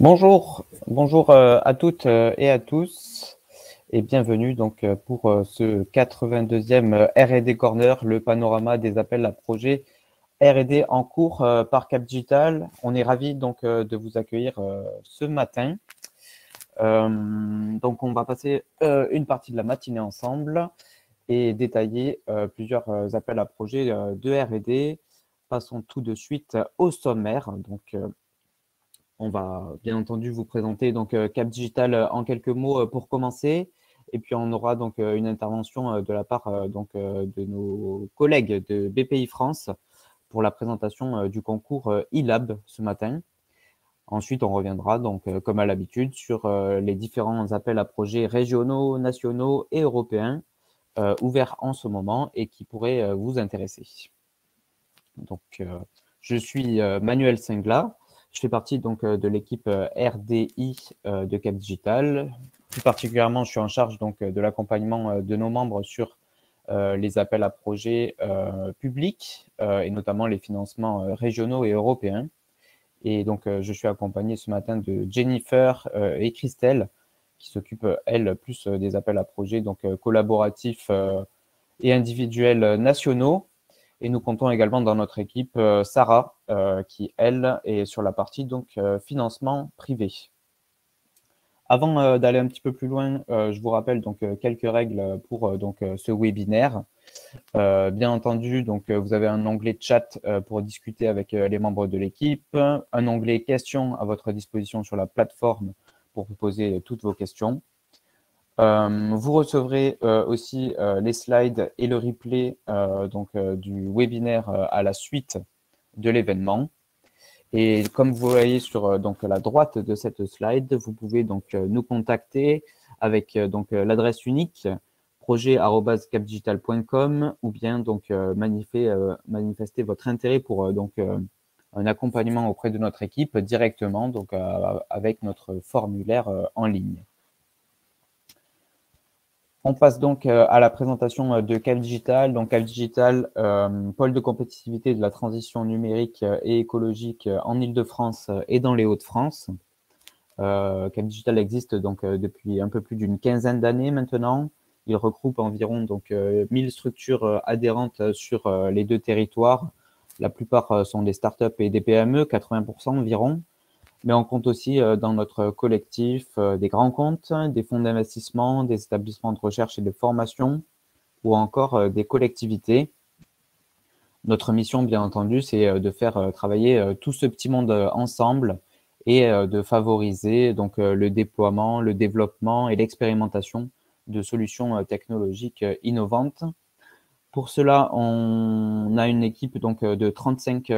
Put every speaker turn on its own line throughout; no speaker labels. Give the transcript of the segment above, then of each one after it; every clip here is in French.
Bonjour à toutes et à tous et bienvenue donc pour ce 82e R&D Corner, le panorama des appels à projets R&D en cours par Cap Digital. On est ravis donc de vous accueillir ce matin. Donc on va passer une partie de la matinée ensemble et détailler plusieurs appels à projets de R&D. Passons tout de suite au sommaire. Donc on va bien entendu vous présenter donc Cap Digital en quelques mots pour commencer. Et puis on aura donc une intervention de la part de nos collègues de BPI France pour la présentation du concours e-Lab ce matin. Ensuite, on reviendra donc comme à l'habitude sur les différents appels à projets régionaux, nationaux et européens ouverts en ce moment et qui pourraient vous intéresser. Donc, je suis Manuel Singla. Je fais partie donc de l'équipe RDI de Cap Digital. Plus particulièrement, je suis en charge donc de l'accompagnement de nos membres sur les appels à projets publics et notamment les financements régionaux et européens. Et donc, je suis accompagné ce matin de Jennifer et Christelle qui s'occupent, elles, plus des appels à projets donc collaboratifs et individuels nationaux. Et nous comptons également dans notre équipe Sarah, qui, elle, est sur la partie donc financement privé. Avant d'aller un petit peu plus loin, je vous rappelle donc quelques règles pour ce webinaire. Bien entendu, donc vous avez un onglet chat pour discuter avec les membres de l'équipe, un onglet questions à votre disposition sur la plateforme pour vous poser toutes vos questions. Vous recevrez aussi les slides et le replay du webinaire à la suite de l'événement. Et comme vous voyez sur la droite de cette slide, vous pouvez donc nous contacter avec l'adresse unique projet@capdigital.com ou bien donc manifester votre intérêt pour un accompagnement auprès de notre équipe directement donc avec notre formulaire en ligne. On passe donc à la présentation de Cap Digital. Donc Cap Digital, pôle de compétitivité de la transition numérique et écologique en Île-de-France et dans les Hauts-de-France. Cap Digital existe donc depuis un peu plus d'une quinzaine d'années maintenant. Il regroupe environ 1000 structures adhérentes sur les deux territoires. La plupart sont des startups et des PME, 80% environ. Mais on compte aussi dans notre collectif des grands comptes, des fonds d'investissement, des établissements de recherche et de formation ou encore des collectivités. Notre mission, bien entendu, c'est de faire travailler tout ce petit monde ensemble et de favoriser donc le déploiement, le développement et l'expérimentation de solutions technologiques innovantes. Pour cela, on a une équipe donc de 35,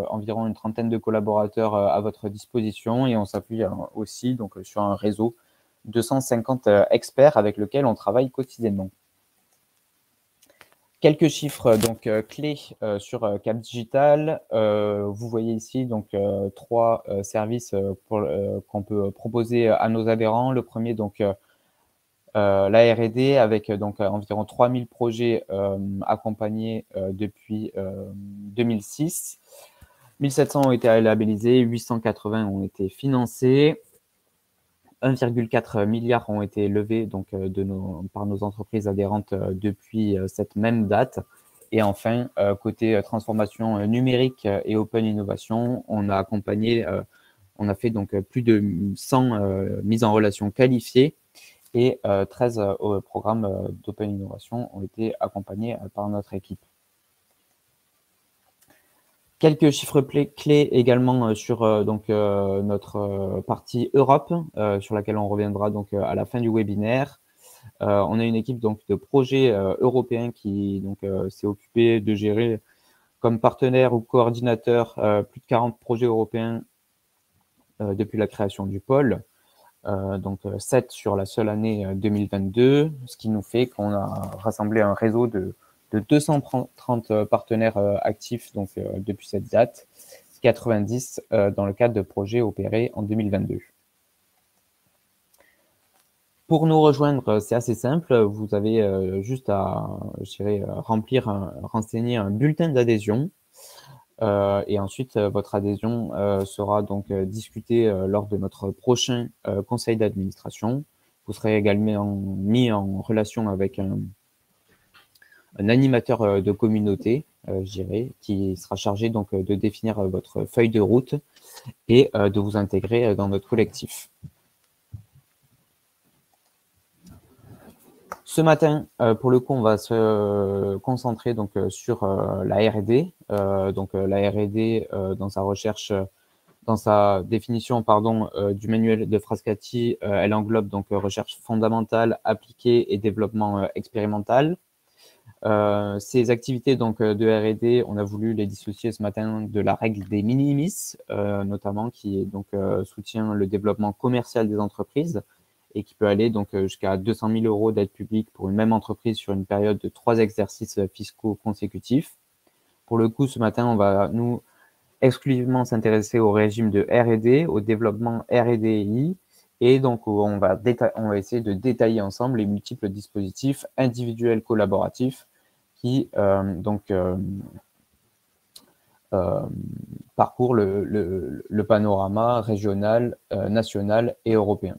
environ une trentaine de collaborateurs à votre disposition et on s'appuie aussi donc sur un réseau de 150 experts avec lesquels on travaille quotidiennement. Quelques chiffres donc clés sur Cap Digital. Vous voyez ici donc trois services qu'on peut proposer à nos adhérents. Le premier donc la R&D avec donc environ 3000 projets accompagnés depuis 2006. 1700 ont été labellisés, 880 ont été financés, 1,4 milliard ont été levés donc par nos entreprises adhérentes depuis cette même date. Et enfin, côté transformation numérique et open innovation, on a accompagné, on a fait donc plus de 100 mises en relation qualifiées et 13 programmes d'open innovation ont été accompagnés par notre équipe. Quelques chiffres clés également sur notre partie Europe, sur laquelle on reviendra donc à la fin du webinaire. On a une équipe donc de projets européens qui s'est occupée de gérer comme partenaire ou coordinateur plus de 40 projets européens depuis la création du pôle. 7 sur la seule année 2022, ce qui nous fait qu'on a rassemblé un réseau de 230 partenaires actifs depuis cette date, 90 dans le cadre de projets opérés en 2022. Pour nous rejoindre, c'est assez simple, vous avez juste à renseigner un bulletin d'adhésion. Et ensuite, votre adhésion sera donc discutée lors de notre prochain conseil d'administration. Vous serez également mis en relation avec un animateur de communauté, je dirais, qui sera chargé donc de définir votre feuille de route et de vous intégrer dans notre collectif. Ce matin, pour le coup, on va se concentrer donc sur la R&D. La R&D dans sa recherche, dans sa définition, pardon, du manuel de Frascati, elle englobe donc recherche fondamentale, appliquée et développement expérimental. Ces activités donc de R&D, on a voulu les dissocier ce matin de la règle des minimis, notamment qui donc soutient le développement commercial des entreprises et qui peut aller donc jusqu'à 200 000 € d'aide publique pour une même entreprise sur une période de 3 exercices fiscaux consécutifs. Pour le coup, ce matin, on va nous exclusivement s'intéresser au régime de R&D, au développement R&DI, et donc on va essayer de détailler ensemble les multiples dispositifs individuels collaboratifs qui parcourent le panorama régional, national et européen.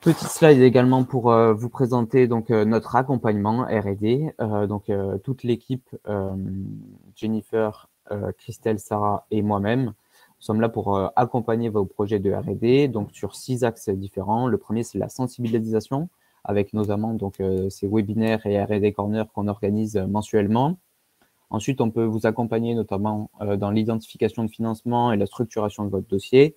Petit slide également pour vous présenter donc notre accompagnement R&D. Toute l'équipe, Jennifer, Christelle, Sarah et moi-même, sommes là pour accompagner vos projets de R&D, donc sur 6 axes différents. Le premier, c'est la sensibilisation, avec notamment donc ces webinaires et R&D Corner qu'on organise mensuellement. Ensuite, on peut vous accompagner notamment dans l'identification de financement et la structuration de votre dossier.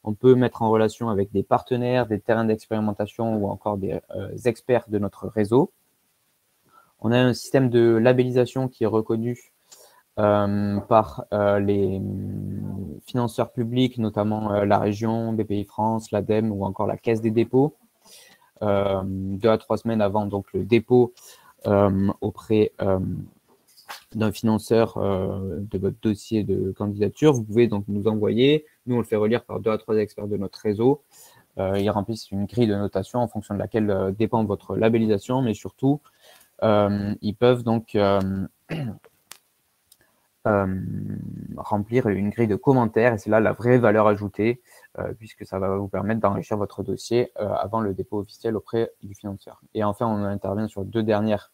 On peut mettre en relation avec des partenaires, des terrains d'expérimentation ou encore des experts de notre réseau. On a un système de labellisation qui est reconnu par les financeurs publics, notamment la région, BPI France, l'ADEME ou encore la Caisse des dépôts, 2 à 3 semaines avant donc, le dépôt auprès d'un financeur de votre dossier de candidature. Vous pouvez donc nous envoyer. Nous, on le fait relire par 2 à 3 experts de notre réseau. Ils remplissent une grille de notation en fonction de laquelle dépend votre labellisation, mais surtout, ils peuvent donc remplir une grille de commentaires, et c'est là la vraie valeur ajoutée, puisque ça va vous permettre d'enrichir votre dossier avant le dépôt officiel auprès du financeur. Et enfin, on intervient sur 2 dernières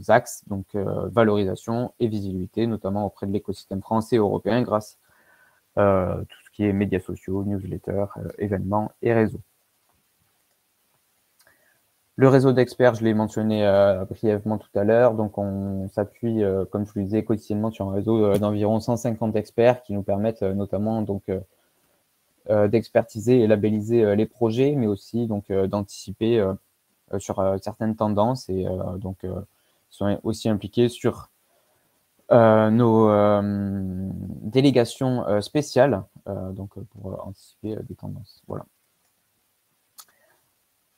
axes, donc valorisation et visibilité, notamment auprès de l'écosystème français et européen grâce à tout ce qui est médias sociaux, newsletters, événements et réseaux. Le réseau d'experts, je l'ai mentionné brièvement tout à l'heure, donc on s'appuie, comme je vous le disais, quotidiennement sur un réseau d'environ 150 experts qui nous permettent notamment donc d'expertiser et labelliser les projets, mais aussi donc d'anticiper sur certaines tendances et sont aussi impliqués sur nos délégations spéciales pour anticiper des tendances. Voilà.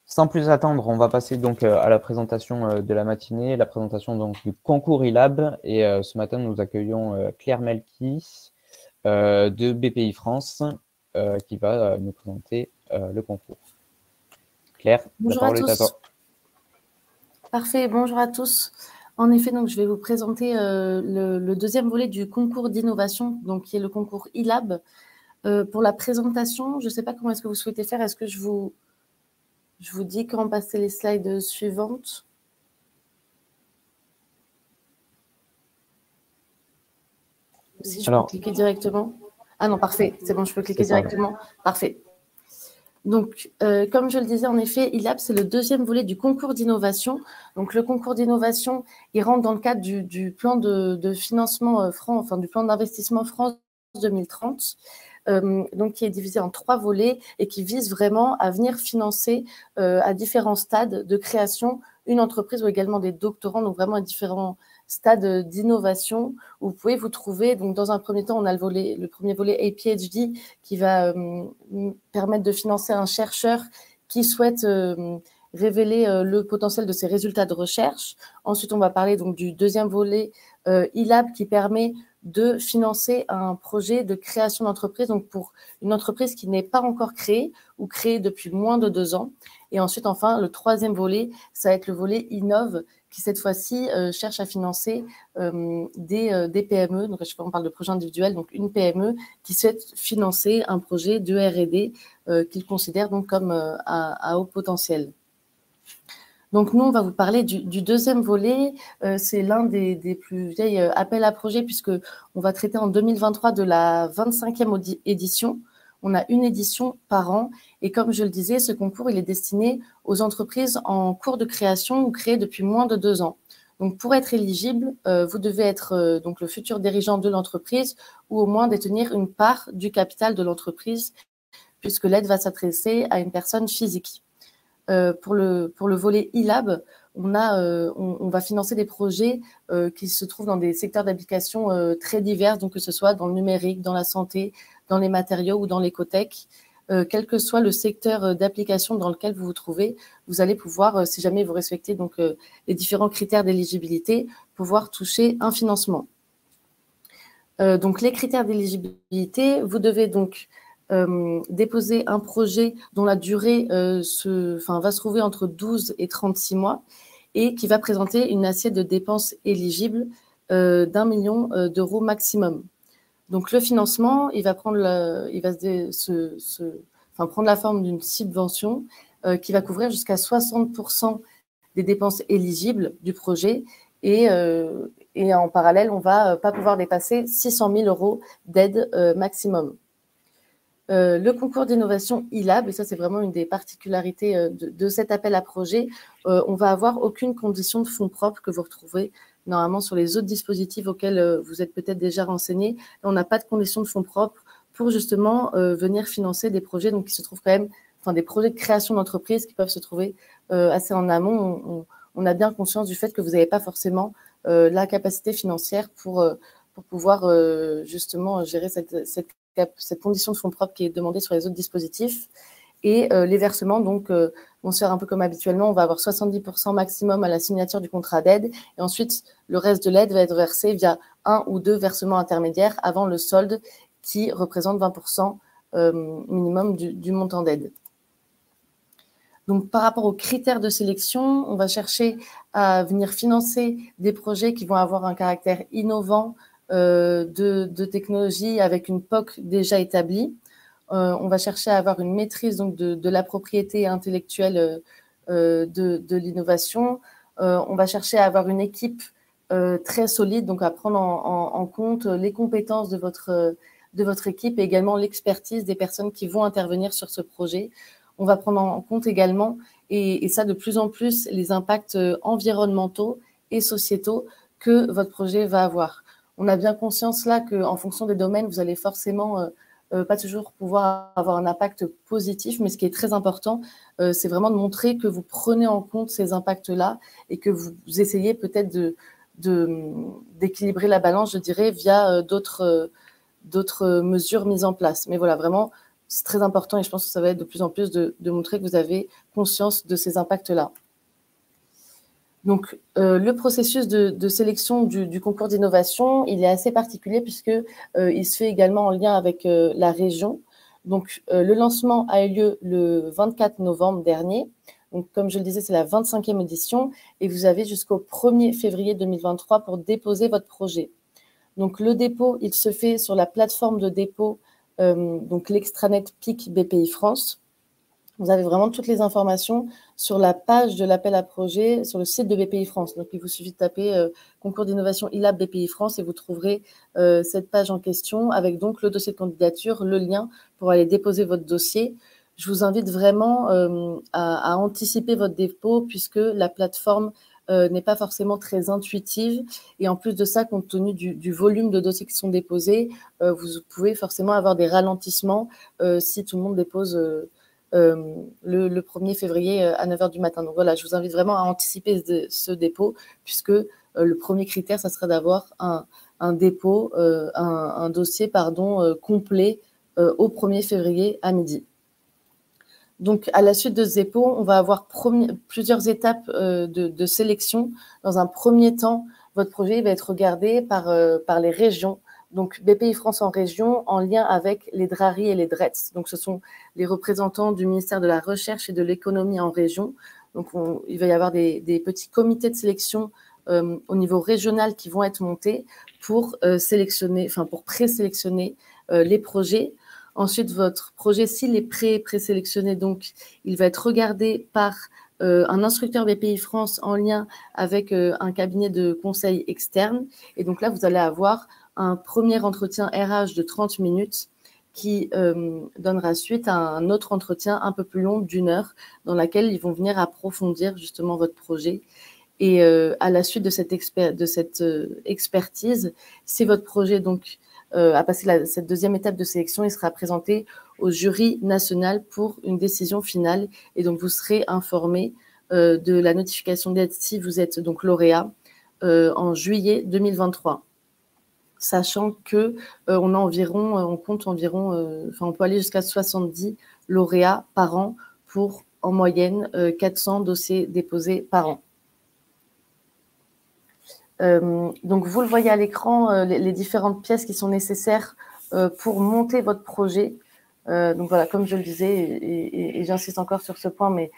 Sans plus attendre, on va passer donc à la présentation de la matinée, la présentation donc du concours ILAB. Et ce matin, nous accueillons Claire Melki de BPI France qui va nous présenter le concours. Claire,
bonjour
la parole est à toi.
Parfait, bonjour à tous. En effet, donc, je vais vous présenter le deuxième volet du concours d'innovation, donc qui est le concours ILAB. Pour la présentation, je ne sais pas comment est-ce que vous souhaitez faire. Est-ce que je vous dis comment passer les slides suivantes? Si je peux cliquer directement. Ah non, parfait, c'est bon, je peux cliquer directement. Parfait. Donc, comme je le disais, en effet, ILAB, c'est le deuxième volet du concours d'innovation. Donc, le concours d'innovation, il rentre dans le cadre du plan de financement du plan d'investissement France 2030, donc qui est divisé en 3 volets et qui vise vraiment à venir financer à différents stades de création une entreprise ou également des doctorants, donc vraiment à différents stade d'innovation où vous pouvez vous trouver. Donc, dans un premier temps, on a le premier volet APHD qui va permettre de financer un chercheur qui souhaite révéler le potentiel de ses résultats de recherche. Ensuite, on va parler donc du deuxième volet ILAB qui permet de financer un projet de création d'entreprise, donc pour une entreprise qui n'est pas encore créée ou créée depuis moins de 2 ans. Et ensuite, enfin, le troisième volet, ça va être le volet Innove, qui cette fois-ci cherche à financer des PME. Donc, à chaque fois, on parle de projet individuel, donc une PME qui souhaite financer un projet de R&D qu'il considère donc comme à haut potentiel. Donc, nous, on va vous parler du deuxième volet. C'est l'un des plus vieilles appels à projets, puisqu'on va traiter en 2023 de la 25e édition. On a une édition par an. Et comme je le disais, ce concours, il est destiné aux entreprises en cours de création ou créées depuis moins de 2 ans. Donc, pour être éligible, vous devez être donc le futur dirigeant de l'entreprise ou au moins détenir une part du capital de l'entreprise, puisque l'aide va s'adresser à une personne physique. Pour le volet e-lab, on va financer des projets qui se trouvent dans des secteurs d'application très divers, donc que ce soit dans le numérique, dans la santé, dans les matériaux ou dans l'écotech. Quel que soit le secteur d'application dans lequel vous vous trouvez, vous allez pouvoir, si jamais vous respectez donc les différents critères d'éligibilité, pouvoir toucher un financement. Donc les critères d'éligibilité, vous devez donc déposer un projet dont la durée va se trouver entre 12 et 36 mois et qui va présenter une assiette de dépenses éligible d'1 million d'euros maximum. Donc le financement, il va prendre prendre la forme d'une subvention qui va couvrir jusqu'à 60% des dépenses éligibles du projet et en parallèle, on ne va pas pouvoir dépasser 600 000 euros d'aide maximum. Le concours d'innovation e-lab, et ça c'est vraiment une des particularités de cet appel à projet, on va avoir aucune condition de fonds propres que vous retrouvez normalement sur les autres dispositifs auxquels vous êtes peut-être déjà renseignés. On n'a pas de condition de fonds propres pour justement venir financer des projets donc, qui se trouvent quand même, des projets de création d'entreprise qui peuvent se trouver assez en amont. On a bien conscience du fait que vous n'avez pas forcément la capacité financière pour pouvoir justement gérer cette condition de fonds propres qui est demandée sur les autres dispositifs. Et les versements donc, vont se faire un peu comme habituellement. On va avoir 70% maximum à la signature du contrat d'aide. Et ensuite, le reste de l'aide va être versé via 1 ou 2 versements intermédiaires avant le solde qui représente 20% minimum du montant d'aide. Donc, par rapport aux critères de sélection, on va chercher à venir financer des projets qui vont avoir un caractère innovant, de technologie avec une POC déjà établie. On va chercher à avoir une maîtrise donc, de la propriété intellectuelle de l'innovation. On va chercher à avoir une équipe très solide, donc à prendre en compte les compétences de votre équipe et également l'expertise des personnes qui vont intervenir sur ce projet. On va prendre en compte également, et ça de plus en plus, les impacts environnementaux et sociétaux que votre projet va avoir. On a bien conscience là qu'en fonction des domaines, vous allez forcément pas toujours pouvoir avoir un impact positif, mais ce qui est très important, c'est vraiment de montrer que vous prenez en compte ces impacts-là et que vous essayez peut-être d'équilibrer la balance, je dirais, via d'autres mesures mises en place. Mais voilà, vraiment, c'est très important et je pense que ça va être de plus en plus de montrer que vous avez conscience de ces impacts-là. Donc, le processus de sélection du concours d'innovation, il est assez particulier puisqu'il se fait également en lien avec la région. Donc, le lancement a eu lieu le 24 novembre dernier. Donc, comme je le disais, c'est la 25e édition et vous avez jusqu'au 1er février 2023 pour déposer votre projet. Donc, le dépôt, il se fait sur la plateforme de dépôt, donc l'extranet PIC BPI France. Vous avez vraiment toutes les informations sur la page de l'appel à projet sur le site de BPI France. Donc, il vous suffit de taper concours d'innovation e-lab BPI France et vous trouverez cette page en question avec donc le dossier de candidature, le lien pour aller déposer votre dossier. Je vous invite vraiment à anticiper votre dépôt puisque la plateforme n'est pas forcément très intuitive. Et en plus de ça, compte tenu du volume de dossiers qui sont déposés, vous pouvez forcément avoir des ralentissements si tout le monde dépose le 1er février à 9h du matin. Donc voilà, je vous invite vraiment à anticiper ce dépôt puisque le premier critère, ça sera d'avoir un dépôt, un dossier complet au 1er février à midi. Donc, à la suite de ce dépôt, on va avoir plusieurs étapes de sélection. Dans un premier temps, votre projet va être regardé par les régions donc BPI France en région, en lien avec les DRARI et les DRETS. Donc, ce sont les représentants du ministère de la Recherche et de l'Économie en région. Donc, il va y avoir des petits comités de sélection au niveau régional qui vont être montés pour pour présélectionner les projets. Ensuite, votre projet, s'il est présélectionné, donc, il va être regardé par un instructeur BPI France en lien avec un cabinet de conseil externe. Et donc là, vous allez avoir un premier entretien RH de 30 minutes qui donnera suite à un autre entretien un peu plus long d'1 heure dans laquelle ils vont venir approfondir justement votre projet. Et à la suite de cette expertise, si votre projet donc a passé cette deuxième étape de sélection, il sera présenté au jury national pour une décision finale. Et donc, vous serez informé de la notification d'aide si vous êtes donc lauréat en juillet 2023. Sachant que on compte environ, on peut aller jusqu'à 70 lauréats par an pour, en moyenne, 400 dossiers déposés par an. Donc, vous le voyez à l'écran, les différentes pièces qui sont nécessaires pour monter votre projet. Donc, voilà, comme je le disais, et j'insiste encore sur ce point, mais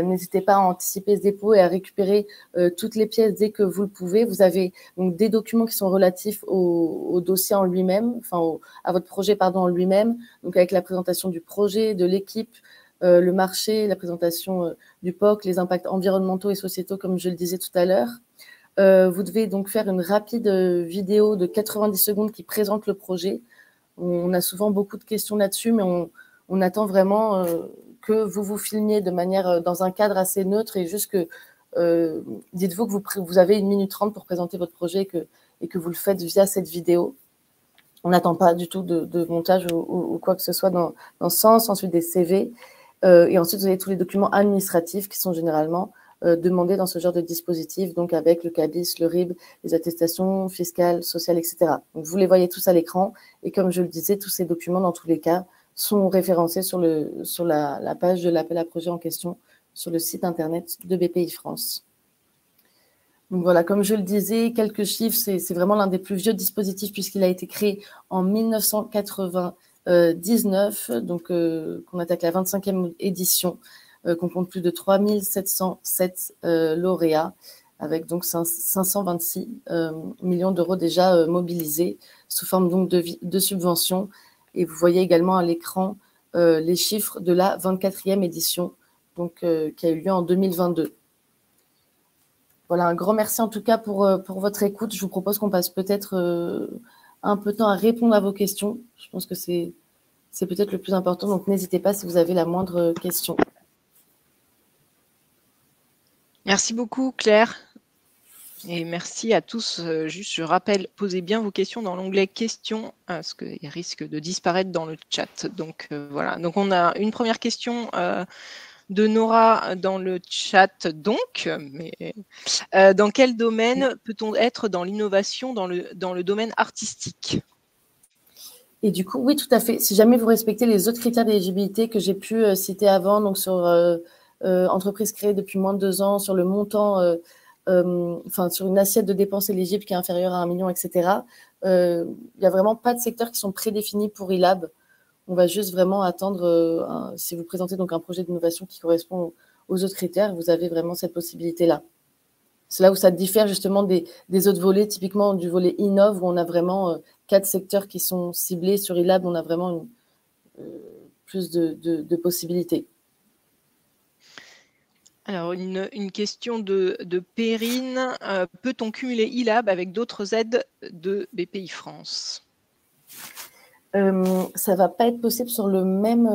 n'hésitez pas à anticiper ce dépôt et à récupérer toutes les pièces dès que vous le pouvez. Vous avez donc des documents qui sont relatifs au dossier en lui-même, à votre projet, en lui-même, donc avec la présentation du projet, de l'équipe, le marché, la présentation du POC, les impacts environnementaux et sociétaux, comme je le disais tout à l'heure. Vous devez donc faire une rapide vidéo de 90 secondes qui présente le projet. On a souvent beaucoup de questions là-dessus, mais on attend vraiment que vous filmiez de manière dans un cadre assez neutre et juste que dites-vous que vous avez 1 minute 30 pour présenter votre projet et que vous le faites via cette vidéo. On n'attend pas du tout de montage ou quoi que ce soit dans ce sens. Ensuite, des CV. Et ensuite, vous avez tous les documents administratifs qui sont généralement demandés dans ce genre de dispositif, donc avec le CABIS, le RIB, les attestations fiscales, sociales, etc. Donc, vous les voyez tous à l'écran. Et comme je le disais, tous ces documents, dans tous les cas, sont référencés sur la page de l'appel à projet en question, sur le site internet de BPI France. Donc voilà, comme je le disais, quelques chiffres, c'est vraiment l'un des plus vieux dispositifs puisqu'il a été créé en 1999, donc qu'on attaque la 25e édition, qu'on compte plus de 3707 lauréats, avec donc 526 millions d'euros déjà mobilisés sous forme donc de subventions. Et vous voyez également à l'écran les chiffres de la 24e édition, donc, qui a eu lieu en 2022. Voilà, un grand merci en tout cas pour votre écoute. Je vous propose qu'on passe peut-être un peu de temps à répondre à vos questions. Je pense que c'est peut-être le plus important, donc n'hésitez pas si vous avez la moindre question.
Merci beaucoup Claire. Et merci à tous. Juste, je rappelle, posez bien vos questions dans l'onglet questions, parce qu'ils risquent de disparaître dans le chat. Donc voilà. Donc on a une première question de Nora dans le chat. Donc, dans quel domaine peut-on être dans l'innovation dans le domaine artistique?
Et du coup, oui, tout à fait. Si jamais vous respectez les autres critères d'éligibilité que j'ai pu citer avant, donc sur entreprise créée depuis moins de 2 ans, sur le montant, sur une assiette de dépenses éligible qui est inférieure à 1 million, etc., il n'y a vraiment pas de secteurs qui sont prédéfinis pour ILAB. On va juste vraiment attendre, si vous présentez donc un projet d'innovation qui correspond aux autres critères, vous avez vraiment cette possibilité-là. C'est là où ça diffère justement des autres volets, typiquement du volet Innov, où on a vraiment 4 secteurs qui sont ciblés. Sur ILAB, on a vraiment plus de possibilités.
Alors, une question de Perrine. Peut-on cumuler ILAB avec d'autres aides de BPI France?
Ça ne va pas être possible sur la même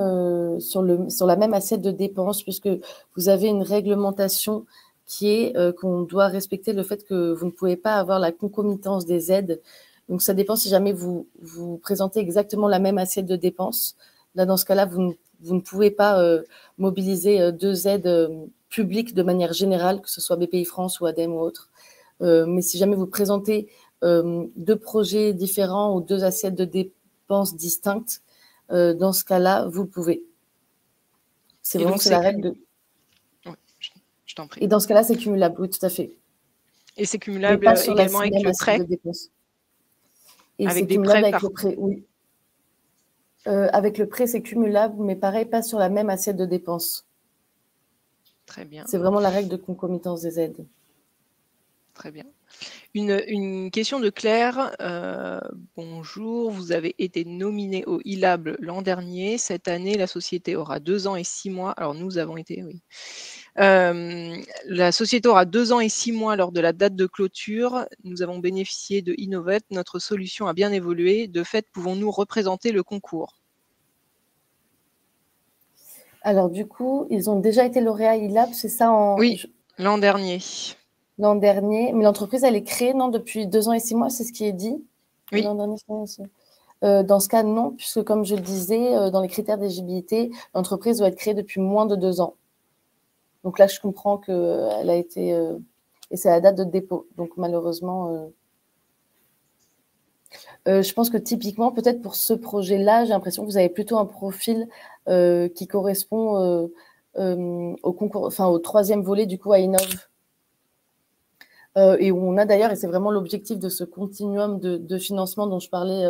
assiette de dépenses, puisque vous avez une réglementation qui est qu'on doit respecter le fait que vous ne pouvez pas avoir la concomitance des aides. Donc, ça dépend si jamais vous présentez exactement la même assiette de dépenses. Là, dans ce cas-là, vous ne pouvez pas mobiliser 2 aides publiques de manière générale, que ce soit BPI France ou ADEME ou autre. Mais si jamais vous présentez 2 projets différents ou 2 assiettes de dépenses distinctes, dans ce cas-là, vous pouvez. C'est vraiment la règle de...
Oui, je t'en prie.
Et dans ce cas-là, c'est cumulable, oui, tout à fait.
Et c'est cumulable également avec le prêt?
Et
avec
c'est
des
cumulable
prêts
avec le prêt, oui. Avec le prêt, c'est cumulable, mais pareil, pas sur la même assiette de dépenses.
Très bien.
C'est vraiment la règle de concomitance des aides.
Très bien. Une question de Claire. Bonjour, vous avez été nominé au ILAB l'an dernier. Cette année, la société aura 2 ans et 6 mois. Alors, nous avons été, oui. La société aura 2 ans et 6 mois lors de la date de clôture. Nous avons bénéficié de Innovate. Notre solution a bien évolué. De fait, pouvons-nous représenter le concours?
Alors, du coup, ils ont déjà été lauréats ILAB, c'est ça
Oui, l'an dernier.
L'an dernier. Mais l'entreprise, elle est créée, non, depuis 2 ans et 6 mois, c'est ce qui est dit?
Oui.
L'an dernier, dans ce cas, non, puisque comme je le disais, dans les critères d'éligibilité, l'entreprise doit être créée depuis moins de 2 ans. Donc là, je comprends qu'elle a été... et c'est la date de dépôt. Donc malheureusement... je pense que typiquement, peut-être pour ce projet-là, j'ai l'impression que vous avez plutôt un profil qui correspond au concours, enfin au 3e volet du coup à Innov. Et où on a d'ailleurs, et c'est vraiment l'objectif de ce continuum de financement dont je parlais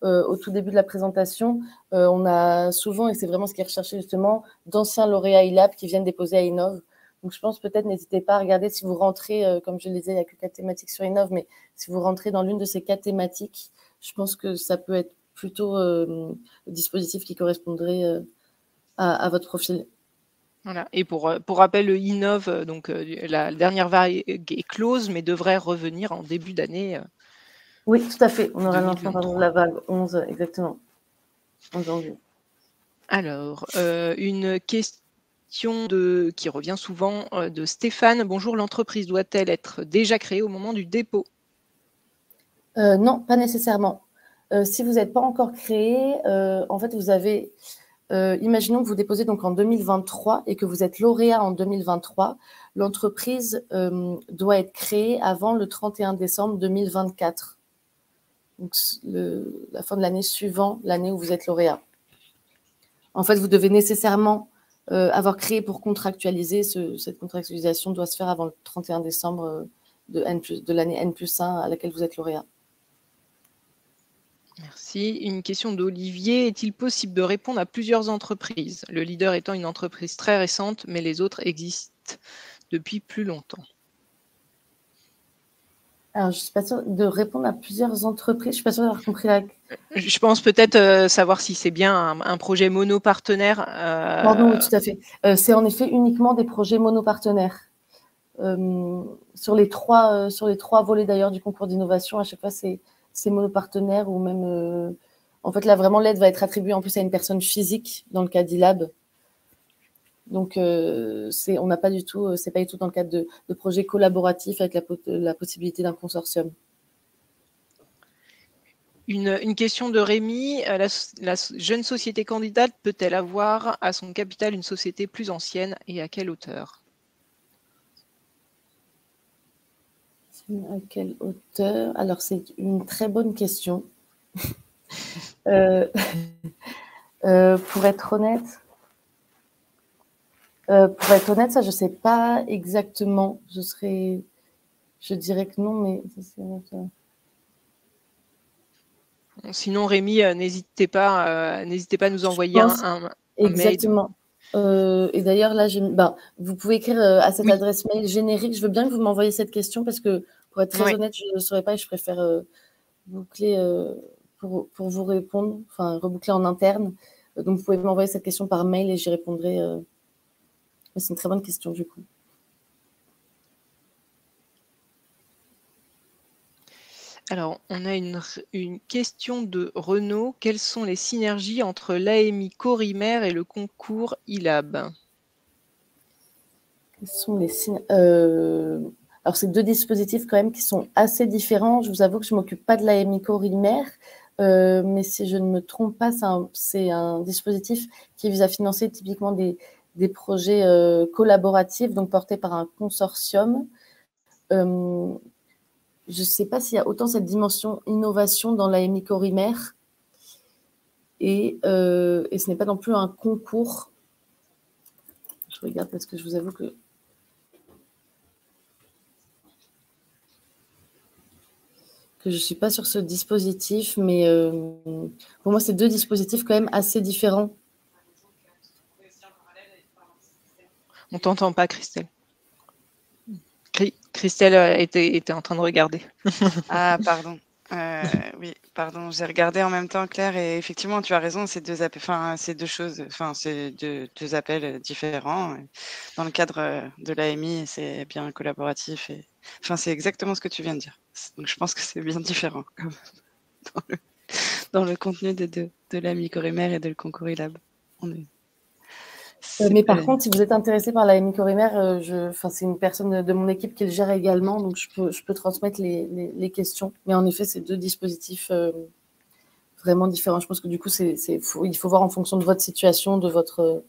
au tout début de la présentation, on a souvent, et c'est vraiment ce qui est recherché justement, d'anciens lauréats ILAB qui viennent déposer à Innov. Donc je pense peut-être, n'hésitez pas à regarder si vous rentrez, comme je le disais, il n'y a que 4 thématiques sur Innov, mais si vous rentrez dans l'une de ces 4 thématiques, je pense que ça peut être plutôt le dispositif qui correspondrait à votre profil.
Voilà. Et pour rappel, le Innov, donc la dernière vague est close, mais devrait revenir en début d'année.
Oui, tout à fait. On aura le lancement
2023.
de la vague 11, exactement, en janvier.
Alors, une question qui revient souvent de Stéphane. Bonjour, l'entreprise doit-elle être déjà créée au moment du dépôt?
Non, pas nécessairement. Si vous n'êtes pas encore créé, en fait, vous avez... imaginons que vous déposez donc en 2023 et que vous êtes lauréat en 2023. L'entreprise doit être créée avant le 31 décembre 2024. Donc, la fin de l'année suivant l'année où vous êtes lauréat. En fait, vous devez nécessairement avoir créé pour contractualiser. Cette contractualisation doit se faire avant le 31 décembre de l'année N+1 à laquelle vous êtes lauréat.
Merci. Une question d'Olivier. Est-il possible de répondre à plusieurs entreprises, le leader étant une entreprise très récente, mais les autres existent depuis plus longtemps?
Alors, je ne suis pas sûre de répondre à plusieurs entreprises. Je ne suis pas sûre d'avoir compris la...
Je pense peut-être savoir si c'est bien un projet monopartenaire.
Pardon, oui, tout à fait. C'est en effet uniquement des projets monopartenaires. Sur les trois volets d'ailleurs du concours d'innovation, à chaque fois, c'est monopartenaire ou même... en fait, là, vraiment, l'aide va être attribuée en plus à une personne physique dans le cas d'ILAB. Donc, on n'a pas du tout, c'est pas du tout dans le cadre de projets collaboratifs avec la possibilité d'un consortium.
Une question de Rémi. La jeune société candidate peut-elle avoir à son capital une société plus ancienne et à quelle hauteur?
À quelle hauteur? Alors, c'est une très bonne question. Pour être honnête, ça, je ne sais pas exactement. Je dirais que non, mais...
Sinon, Rémi, n'hésitez pas à nous envoyer un mail.
Exactement. Et d'ailleurs, là, vous pouvez écrire à cette adresse mail générique. Je veux bien que vous m'envoyiez cette question parce que, pour être très honnête, je ne saurais pas et je préfère boucler pour vous répondre, enfin, reboucler en interne. Donc, vous pouvez m'envoyer cette question par mail et j'y répondrai. C'est une très bonne question, du coup.
Alors, on a une question de Renaud. Quelles sont les synergies entre l'AMI Corimer et le concours ILAB?
Quelles sont les alors, c'est 2 dispositifs quand même qui sont assez différents. Je vous avoue que je ne m'occupe pas de l'AMI Corimer, mais si je ne me trompe pas, c'est un dispositif qui vise à financer typiquement des projets collaboratifs, donc portés par un consortium. Je ne sais pas s'il y a autant cette dimension innovation dans l'AMI Corimer. Et ce n'est pas non plus un concours. Je regarde parce que je vous avoue que... que je ne suis pas sur ce dispositif, mais pour moi, c'est deux dispositifs quand même assez différents.
On ne t'entend pas, Christelle. Christelle était en train de regarder.
Ah, pardon. Oui, pardon, j'ai regardé en même temps, Claire, et effectivement, tu as raison, c'est deux appels différents. Dans le cadre de l'AMI, c'est bien collaboratif. C'est exactement ce que tu viens de dire. Donc, je pense que c'est bien différent dans le contenu de l'AMI Corimer et de le concours ILAB.
Mais par contre, si vous êtes intéressé par l'AMI Corimer, c'est une personne de mon équipe qui le gère également, donc je peux transmettre les questions. Mais en effet, c'est deux dispositifs vraiment différents. Je pense que du coup, il faut voir en fonction de votre situation, de votre...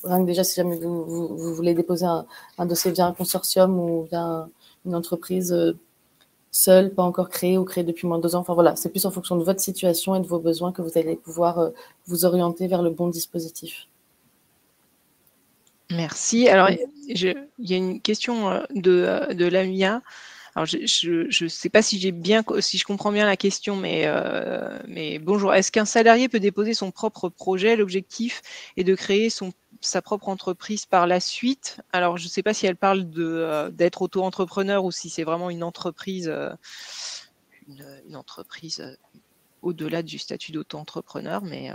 Rien que déjà, si jamais vous voulez déposer un dossier via un consortium ou via une entreprise seule, pas encore créée ou créée depuis moins de 2 ans. Enfin voilà, c'est plus en fonction de votre situation et de vos besoins que vous allez pouvoir vous orienter vers le bon dispositif.
Merci. Alors, il y a une question de Lamia. Alors, je ne sais pas si je comprends bien la question, mais bonjour. Est-ce qu'un salarié peut déposer son propre projet? L'objectif est de créer sa propre entreprise par la suite. Alors, je ne sais pas si elle parle d'être auto-entrepreneur ou si c'est vraiment une entreprise, une entreprise au-delà du statut d'auto-entrepreneur, mais...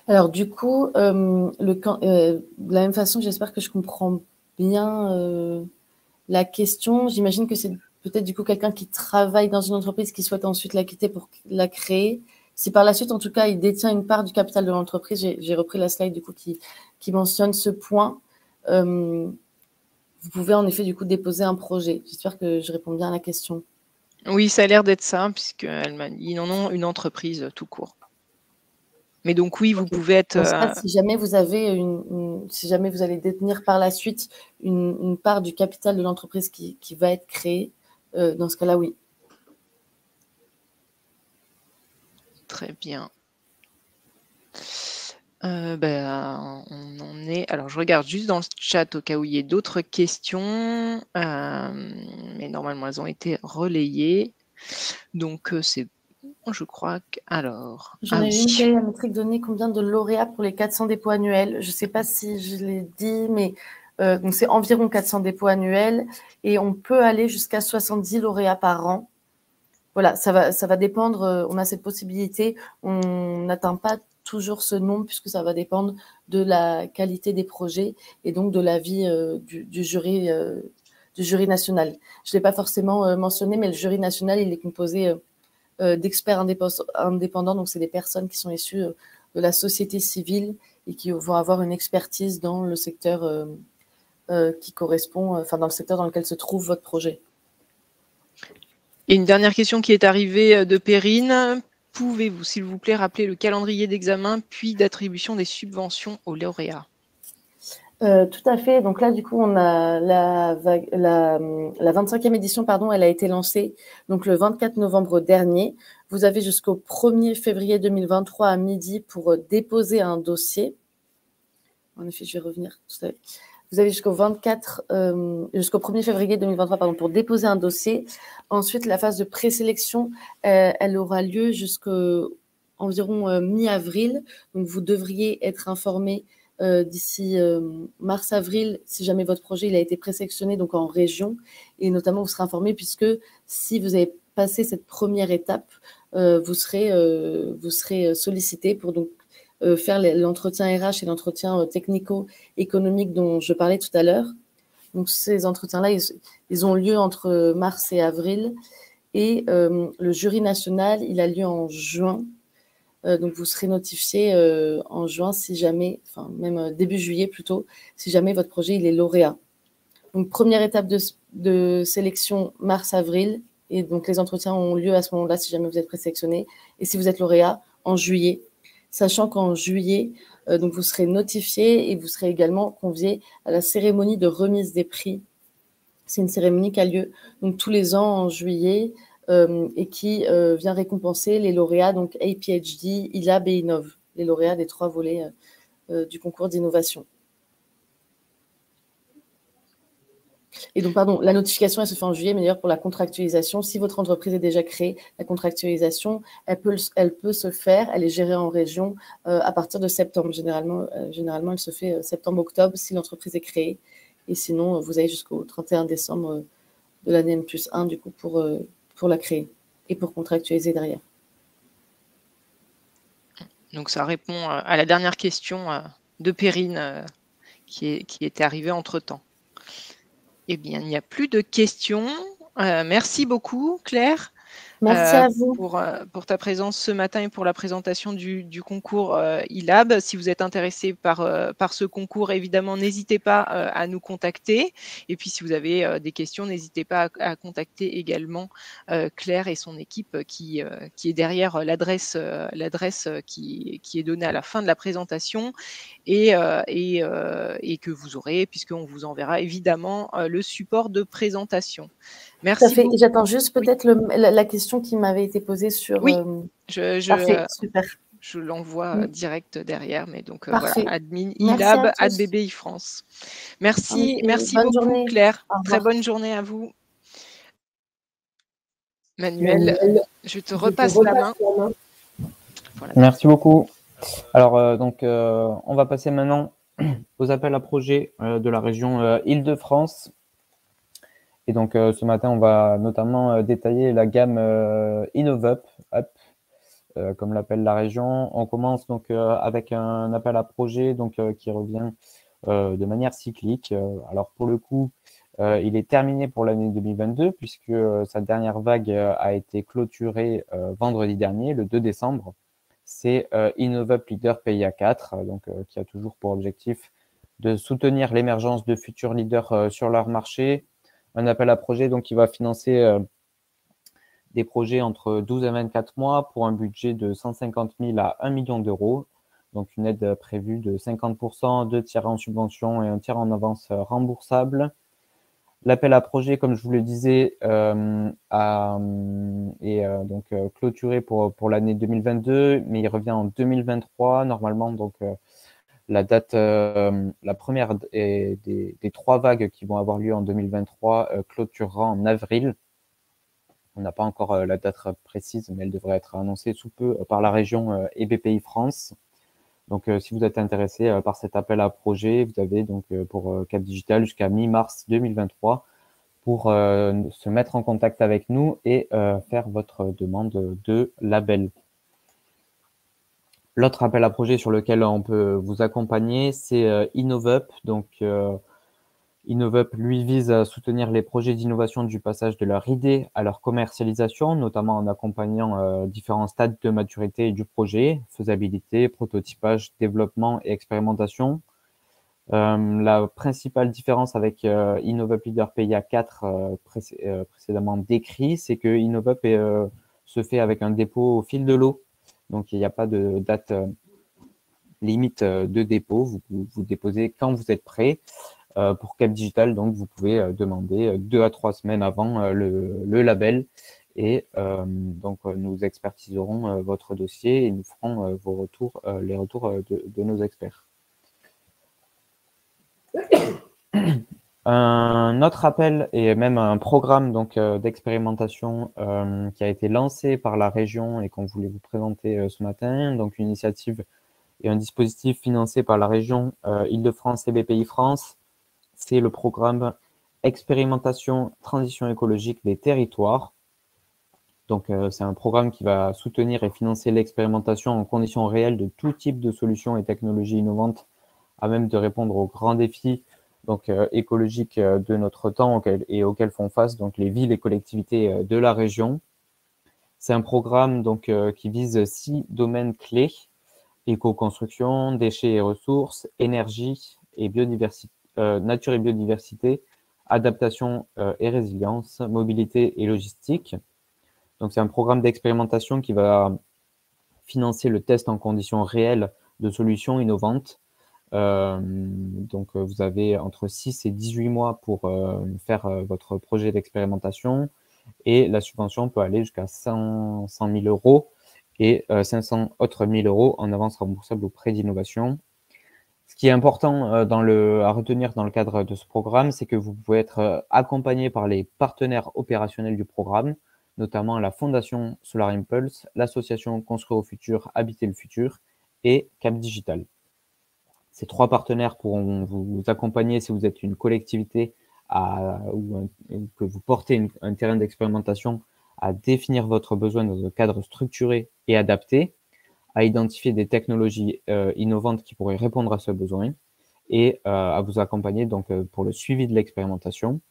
Alors, du coup, de la même façon, j'espère que je comprends bien la question. J'imagine que c'est peut-être du coup quelqu'un qui travaille dans une entreprise qui souhaite ensuite la quitter pour la créer. Si par la suite, en tout cas, il détient une part du capital de l'entreprise, j'ai repris la slide du coup qui mentionne ce point. Vous pouvez en effet du coup déposer un projet. J'espère que je réponds bien à la question.
Oui, ça a l'air d'être ça, puisqu'elle m'a dit ils en ont une entreprise tout court. Mais donc oui, vous pouvez être.
Si jamais vous avez si jamais vous allez détenir par la suite une part du capital de l'entreprise qui va être créée, dans ce cas-là, oui.
Très bien. On en est. Alors, je regarde juste dans le chat au cas où il y ait d'autres questions, mais normalement elles ont été relayées. Donc c'est bon, je crois que. Alors.
J'en ai une qui a la métrique donnée combien de lauréats pour les 400 dépôts annuels. Je ne sais pas si je l'ai dit, mais donc c'est environ 400 dépôts annuels et on peut aller jusqu'à 70 lauréats par an. Voilà, ça va dépendre. On a cette possibilité. On n'atteint pas toujours ce nombre puisque ça va dépendre de la qualité des projets et donc de l'avis du jury national. Je ne l'ai pas forcément mentionné, mais le jury national, il est composé d'experts indépendants. Donc, c'est des personnes qui sont issues de la société civile et qui vont avoir une expertise dans le secteur qui correspond, dans le secteur dans lequel se trouve votre projet.
Et une dernière question qui est arrivée de Perrine. Pouvez-vous, s'il vous plaît, rappeler le calendrier d'examen puis d'attribution des subventions aux lauréats?
Tout à fait. Donc là, du coup, on a la 25e édition, elle a été lancée donc le 24 novembre dernier. Vous avez jusqu'au 1er février 2023 à midi pour déposer un dossier. En effet, je vais revenir tout à l'heure. Vous avez jusqu'au 1er février 2023 pour déposer un dossier. Ensuite, la phase de présélection, elle aura lieu jusqu'au environ mi-avril. Donc, vous devriez être informé d'ici mars-avril, si jamais votre projet il a été présélectionné donc en région, et notamment vous serez informé puisque si vous avez passé cette première étape, vous serez sollicité pour donc faire l'entretien RH et l'entretien technico-économique dont je parlais tout à l'heure. Donc ces entretiens-là, ils ont lieu entre mars et avril, et le jury national, il a lieu en juin. Donc, vous serez notifié en juin si jamais, même début juillet plutôt, si jamais votre projet il est lauréat. Donc, première étape de sélection mars-avril. Et donc, les entretiens ont lieu à ce moment-là si jamais vous êtes présélectionné. Et si vous êtes lauréat, en juillet. Sachant qu'en juillet, donc vous serez notifié et vous serez également convié à la cérémonie de remise des prix. C'est une cérémonie qui a lieu donc, tous les ans en juillet. Et qui vient récompenser les lauréats, donc APHD, ILAB et Innov, les lauréats des 3 volets du concours d'innovation. Et donc, pardon, la notification, elle se fait en juillet, mais d'ailleurs, pour la contractualisation, si votre entreprise est déjà créée, la contractualisation, elle peut se faire, elle est gérée en région à partir de septembre. Généralement, elle se fait septembre-octobre si l'entreprise est créée. Et sinon, vous avez jusqu'au 31 décembre de l'année N+1, du coup, pour la créer et pour contractualiser derrière.
Donc, ça répond à la dernière question de Perrine qui était arrivée entre-temps. Eh bien, il n'y a plus de questions. Merci beaucoup, Claire.
Merci à vous.
Pour ta présence ce matin et pour la présentation du concours ILAB. Si vous êtes intéressé par ce concours, évidemment, n'hésitez pas à nous contacter. Et puis, si vous avez des questions, n'hésitez pas à contacter également Claire et son équipe qui est derrière l'adresse qui est donnée à la fin de la présentation et que vous aurez, puisqu'on vous enverra évidemment le support de présentation. Merci beaucoup.
J'attends juste peut-être la question qui m'avait été posée sur…
Oui,
parfait, super.
Je l'envoie direct derrière, mais donc voilà, admin
ILAB
@BBI France. Merci
bonne
beaucoup,
journée.
Claire. Très bonne journée à vous. Manuel, je te repasse la main.
Voilà. Merci beaucoup. Alors, on va passer maintenant aux appels à projets de la région Île-de-France. Et donc, ce matin, on va notamment détailler la gamme InnovUp, comme l'appelle la région. On commence donc avec un appel à projet qui revient de manière cyclique. Alors, pour le coup, il est terminé pour l'année 2022 puisque sa dernière vague a été clôturée vendredi dernier, le 2 décembre. C'est InnovUp Leader PIA 4, qui a toujours pour objectif de soutenir l'émergence de futurs leaders sur leur marché. Un appel à projet qui va financer des projets entre 12 et 24 mois pour un budget de 150 000 à 1 million d'euros. Donc, une aide prévue de 50%, 2 tiers en subvention et 1 tiers en avance remboursable. L'appel à projet, comme je vous le disais, est clôturé pour l'année 2022, mais il revient en 2023. Normalement, la date, la première des 3 vagues qui vont avoir lieu en 2023 clôturera en avril. On n'a pas encore la date précise, mais elle devrait être annoncée sous peu par la région et BPI France. Donc, si vous êtes intéressé par cet appel à projet, vous avez pour Cap Digital jusqu'à mi-mars 2023 pour se mettre en contact avec nous et faire votre demande de label. L'autre appel à projet sur lequel on peut vous accompagner, c'est InnovUp. Donc, InnovUp, lui, vise à soutenir les projets d'innovation du passage de leur idée à leur commercialisation, notamment en accompagnant différents stades de maturité du projet, faisabilité, prototypage, développement et expérimentation. La principale différence avec InnovUp Leader PIA 4 précédemment décrit, c'est que InnovUp se fait avec un dépôt au fil de l'eau. Donc, il n'y a pas de date limite de dépôt. Vous déposez quand vous êtes prêt. Pour Cap Digital, donc, vous pouvez demander 2 à 3 semaines avant le label. Et nous expertiserons votre dossier et nous ferons vos retours, les retours de nos experts. Un autre appel et même un programme d'expérimentation qui a été lancé par la région et qu'on voulait vous présenter ce matin. Donc, une initiative et un dispositif financé par la région Île-de-France et BPI France. C'est le programme Expérimentation Transition écologique des territoires. Donc, c'est un programme qui va soutenir et financer l'expérimentation en conditions réelles de tout type de solutions et technologies innovantes à même de répondre aux grands défis écologiques de notre temps et auxquels font face les villes et collectivités de la région. C'est un programme qui vise 6 domaines clés: éco-construction, déchets et ressources, énergie et biodiversité, nature et biodiversité, adaptation et résilience, mobilité et logistique. Donc, c'est un programme d'expérimentation qui va financer le test en conditions réelles de solutions innovantes. Vous avez entre 6 et 18 mois pour faire votre projet d'expérimentation et la subvention peut aller jusqu'à 100 000 euros et 500 autres 1000 euros en avance remboursable ou prêt d'innovation. Ce qui est important à retenir dans le cadre de ce programme, c'est que vous pouvez être accompagné par les partenaires opérationnels du programme, notamment la Fondation Solar Impulse, l'association Construire au futur, Habiter le futur et Cap Digital. Ces 3 partenaires pourront vous accompagner si vous êtes une collectivité ou que vous portez un terrain d'expérimentation à définir votre besoin dans un cadre structuré et adapté, à identifier des technologies innovantes qui pourraient répondre à ce besoin et à vous accompagner donc pour le suivi de l'expérimentation.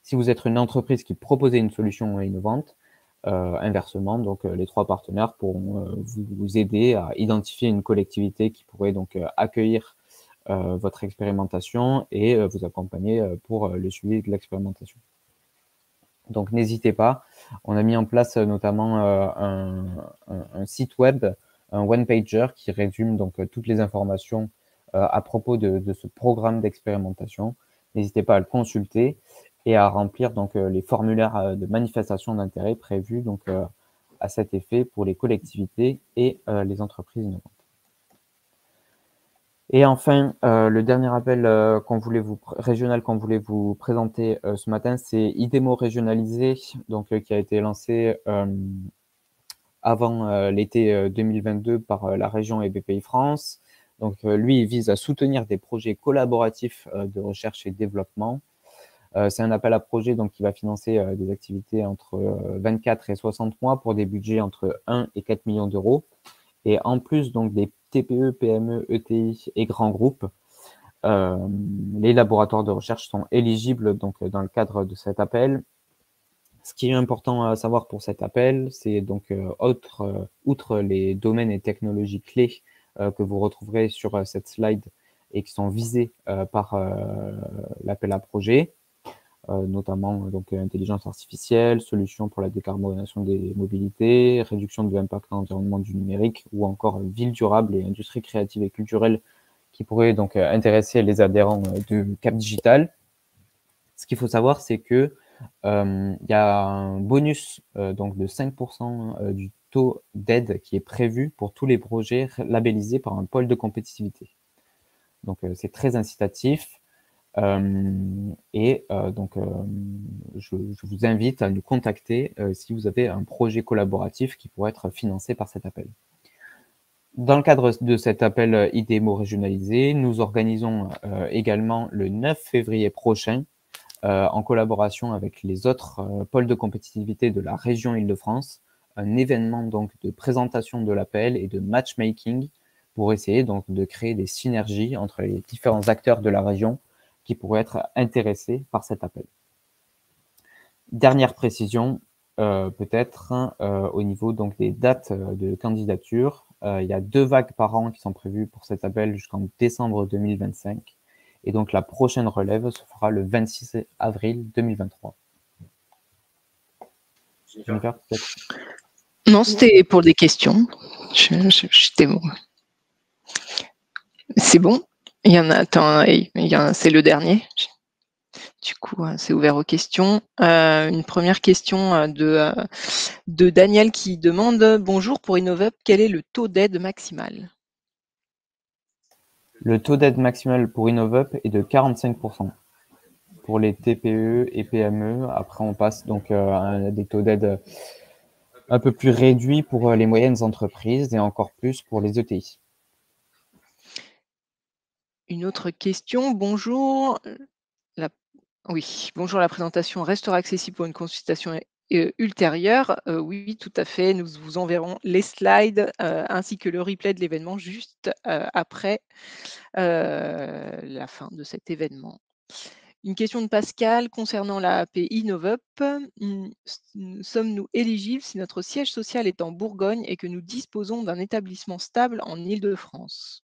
Si vous êtes une entreprise qui proposait une solution innovante, inversement, donc les 3 partenaires pourront vous aider à identifier une collectivité qui pourrait donc accueillir votre expérimentation et vous accompagner pour le suivi de l'expérimentation. Donc n'hésitez pas, on a mis en place notamment un site web, un one-pager qui résume donc toutes les informations à propos de ce programme d'expérimentation. N'hésitez pas à le consulter et à remplir donc les formulaires de manifestation d'intérêt prévus donc à cet effet pour les collectivités et les entreprises innovantes. Et enfin, le dernier appel régional qu'on voulait vous présenter ce matin, c'est IDEMO régionalisé, donc qui a été lancé avant l'été 2022 par la région et BPI France. Donc lui, il vise à soutenir des projets collaboratifs de recherche et développement. C'est un appel à projet donc, qui va financer des activités entre 24 et 60 mois pour des budgets entre 1 et 4 millions d'euros. Et en plus donc des TPE, PME, ETI et grands groupes, les laboratoires de recherche sont éligibles donc, dans le cadre de cet appel. Ce qui est important à savoir pour cet appel, c'est donc outre les domaines et technologies clés que vous retrouverez sur cette slide et qui sont visés par l'appel à projet, notamment donc intelligence artificielle, solutions pour la décarbonation des mobilités, réduction de l'impact environnemental du numérique ou encore ville durable et industrie créative et culturelle qui pourraient donc intéresser les adhérents de Cap Digital. Ce qu'il faut savoir, c'est que il y a un bonus donc de 5% du taux d'aide qui est prévu pour tous les projets labellisés par un pôle de compétitivité. Donc c'est très incitatif. Donc, je vous invite à nous contacter si vous avez un projet collaboratif qui pourrait être financé par cet appel. Dans le cadre de cet appel IDEMO régionalisé, nous organisons également le 9 février prochain, en collaboration avec les autres pôles de compétitivité de la région Île-de-France, un événement donc de présentation de l'appel et de matchmaking pour essayer donc de créer des synergies entre les différents acteurs de la région qui pourraient être intéressés par cet appel. Dernière précision, peut-être au niveau donc des dates de candidature. Il y a 2 vagues par an qui sont prévues pour cet appel jusqu'en décembre 2025. Et donc la prochaine relève se fera le 26 avril 2023. Jennifer, peut-être ?
Non, c'était pour des questions. J'étais bon. C'est bon. Il y en a, c'est le dernier. Du coup, c'est ouvert aux questions. Une première question de Daniel qui demande « Bonjour, pour InnovUp, quel est le taux d'aide maximal ?»
Le taux d'aide maximal pour InnovUp est de 45% pour les TPE et PME. Après, on passe donc à des taux d'aide un peu plus réduits pour les moyennes entreprises et encore plus pour les ETI.
Une autre question. Bonjour. Bonjour, la présentation restera accessible pour une consultation ultérieure. Oui, tout à fait. Nous vous enverrons les slides ainsi que le replay de l'événement juste après la fin de cet événement. Une question de Pascal concernant la API InnovUp. Sommes-nous éligibles si notre siège social est en Bourgogne et que nous disposons d'un établissement stable en Île-de-France ?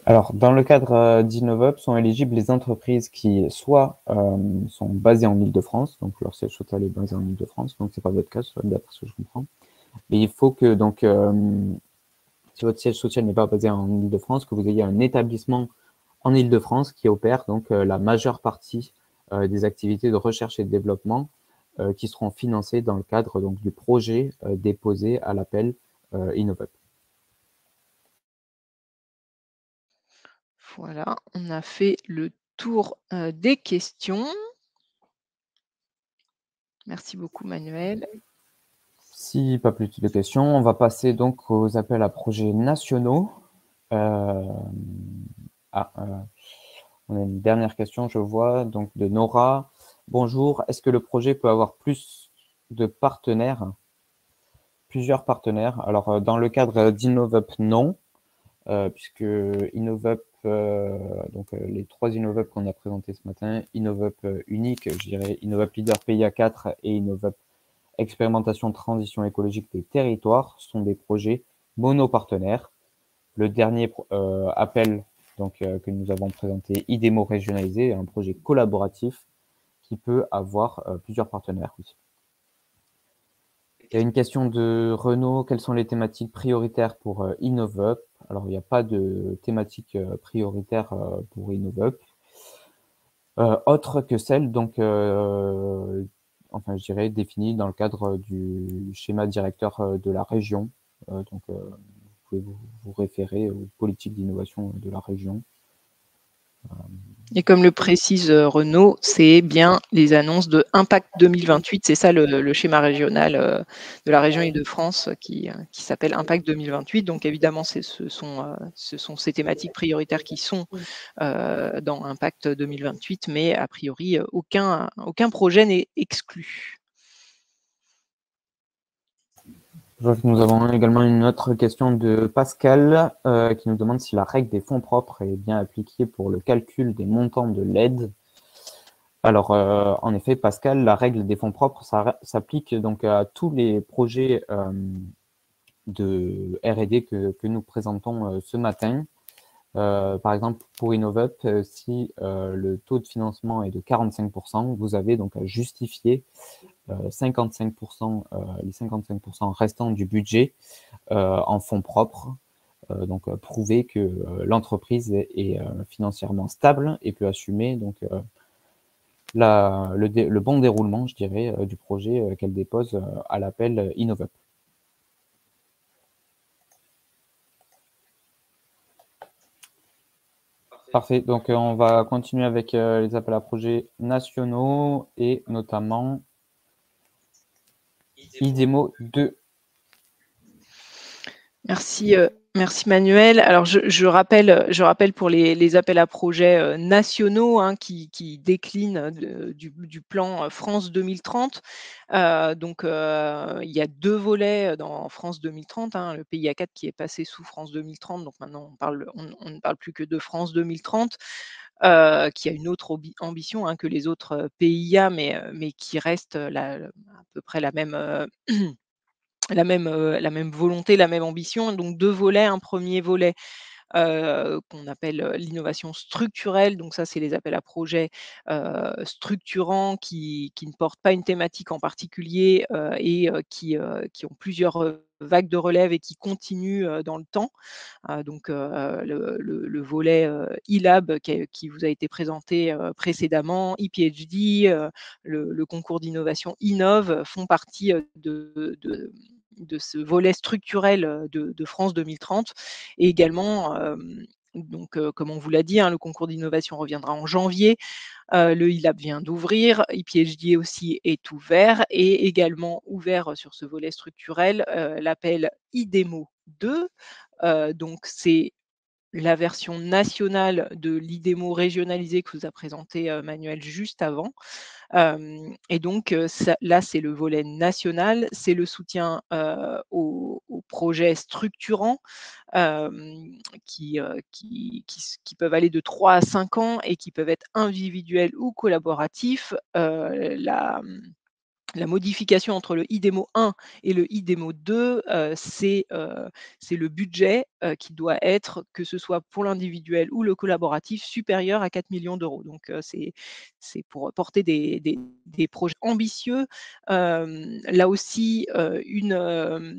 Alors, dans le cadre d'InnovUp, sont éligibles les entreprises qui soit sont basées en Île-de-France, donc leur siège social est basé en Île-de-France, donc c'est pas votre cas, d'après ce que je comprends. Mais il faut que, donc, si votre siège social n'est pas basé en Île-de-France, que vous ayez un établissement en Île-de-France qui opère donc la majeure partie des activités de recherche et de développement qui seront financées dans le cadre donc, du projet déposé à l'appel InnovUp.
Voilà, on a fait le tour des questions. Merci beaucoup, Manuel.
Si pas plus de questions, on va passer donc aux appels à projets nationaux. On a une dernière question, je vois, donc de Nora. Bonjour, est-ce que le projet peut avoir plus de partenaires? Plusieurs partenaires. Alors, dans le cadre d'InnovUp, non, puisque InnovUp, les 3 InnovUp qu'on a présentés ce matin, InnovUp unique, je dirais InnovUp Leader PIA 4 et InnovUp Expérimentation Transition écologique des territoires, sont des projets monopartenaires. Le dernier appel que nous avons présenté, IDEMO régionalisé, un projet collaboratif qui peut avoir plusieurs partenaires aussi. Il y a une question de Renaud. Quelles sont les thématiques prioritaires pour InnovUp? Alors, il n'y a pas de thématique prioritaire pour InnovUp. Autre que celle, je dirais, définie dans le cadre du schéma directeur de la région. Vous pouvez vous référer aux politiques d'innovation de la région.
Et comme le précise Renaud, c'est bien les annonces de Impact 2028. C'est ça le schéma régional de la région Île-de-France qui s'appelle Impact 2028. Donc évidemment, ce sont ces thématiques prioritaires qui sont dans Impact 2028, mais a priori, aucun projet n'est exclu.
Nous avons également une autre question de Pascal qui nous demande si la règle des fonds propres est bien appliquée pour le calcul des montants de l'aide. Alors, en effet, Pascal, la règle des fonds propres, ça s'applique donc à tous les projets de R&D que nous présentons ce matin. Par exemple, pour InnovUp, si le taux de financement est de 45%, vous avez donc à justifier 55%, les 55% restants du budget en fonds propres. Donc, prouver que l'entreprise est financièrement stable et peut assumer donc, le bon déroulement, je dirais, du projet qu'elle dépose à l'appel InnovUp. Parfait, donc on va continuer avec les appels à projets nationaux et notamment IDEMO 2.
Merci Manuel. Alors je rappelle pour les appels à projets nationaux qui déclinent du plan France 2030. Donc il y a 2 volets dans France 2030, le PIA 4 qui est passé sous France 2030. Donc maintenant on ne parle plus que de France 2030. Qui a une autre ambition que les autres PIA, mais qui reste à peu près la même volonté, la même ambition. Donc 2 volets. Un premier volet qu'on appelle l'innovation structurelle. Donc ça, c'est les appels à projets structurants qui ne portent pas une thématique en particulier et qui ont plusieurs vagues de relève et qui continuent dans le temps. Donc le volet e-lab qui vous a été présenté précédemment, ePhD, le concours d'innovation Innov font partie de ce volet structurel de France 2030. Et également, donc, comme on vous l'a dit, le concours d'innovation reviendra en janvier. Le e-lab vient d'ouvrir, ePhD aussi est ouvert et également ouvert sur ce volet structurel l'appel IDEMO 2. Donc, c'est la version nationale de l'IDEMO régionalisé que vous a présenté Manuel juste avant. Et donc là, c'est le volet national, c'est le soutien aux projets structurants qui peuvent aller de 3 à 5 ans et qui peuvent être individuels ou collaboratifs. La modification entre le IDEMO 1 et le IDEMO 2, c'est le budget qui doit être, que ce soit pour l'individuel ou le collaboratif, supérieur à 4 millions d'euros. Donc, c'est pour porter des projets ambitieux. Là aussi, une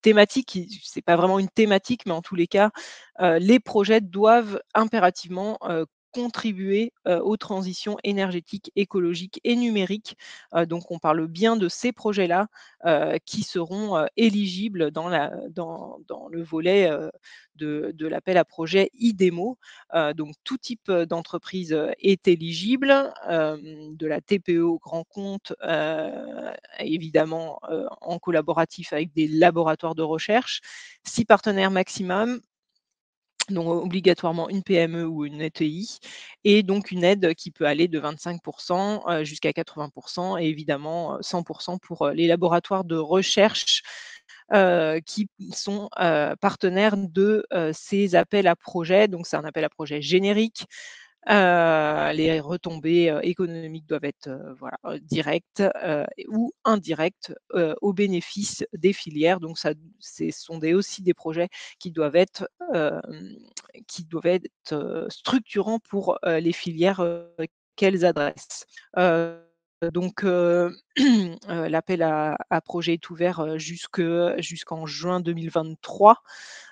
thématique, ce n'est pas vraiment une thématique, mais en tous les cas, les projets doivent impérativement contribuer aux transitions énergétiques, écologiques et numériques. Donc, on parle bien de ces projets-là qui seront éligibles dans le volet de l'appel à projet IDEMO. Donc, tout type d'entreprise est éligible, de la TPE au grand compte, évidemment en collaboratif avec des laboratoires de recherche. 6 partenaires maximum, donc obligatoirement une PME ou une ETI, et donc une aide qui peut aller de 25% jusqu'à 80%, et évidemment 100% pour les laboratoires de recherche qui sont partenaires de ces appels à projets. Donc c'est un appel à projet générique. Les retombées économiques doivent être directes ou indirectes au bénéfice des filières. Donc, ce sont aussi des projets qui doivent être structurants pour les filières qu'elles adressent. Donc, l'appel à projet est ouvert jusqu'en juin 2023.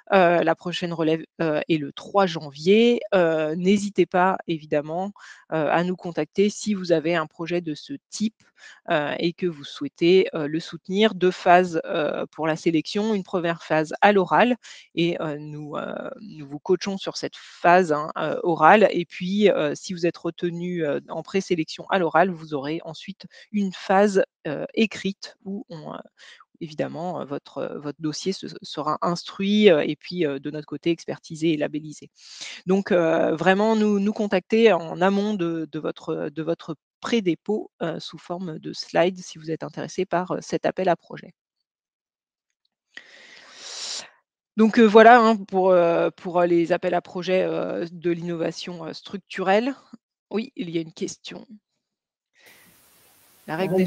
La prochaine relève est le 3 janvier. N'hésitez pas évidemment à nous contacter si vous avez un projet de ce type et que vous souhaitez le soutenir. 2 phases pour la sélection, une première phase à l'oral, et nous vous coachons sur cette phase orale, et puis si vous êtes retenu en présélection à l'oral, vous aurez ensuite une phase écrite où évidemment, votre dossier sera instruit et puis de notre côté expertisé et labellisé. Donc vraiment nous contacter en amont de votre pré-dépôt sous forme de slide si vous êtes intéressé par cet appel à projet. Donc voilà pour les appels à projet de l'innovation structurelle. Oui, il y a une question. La règle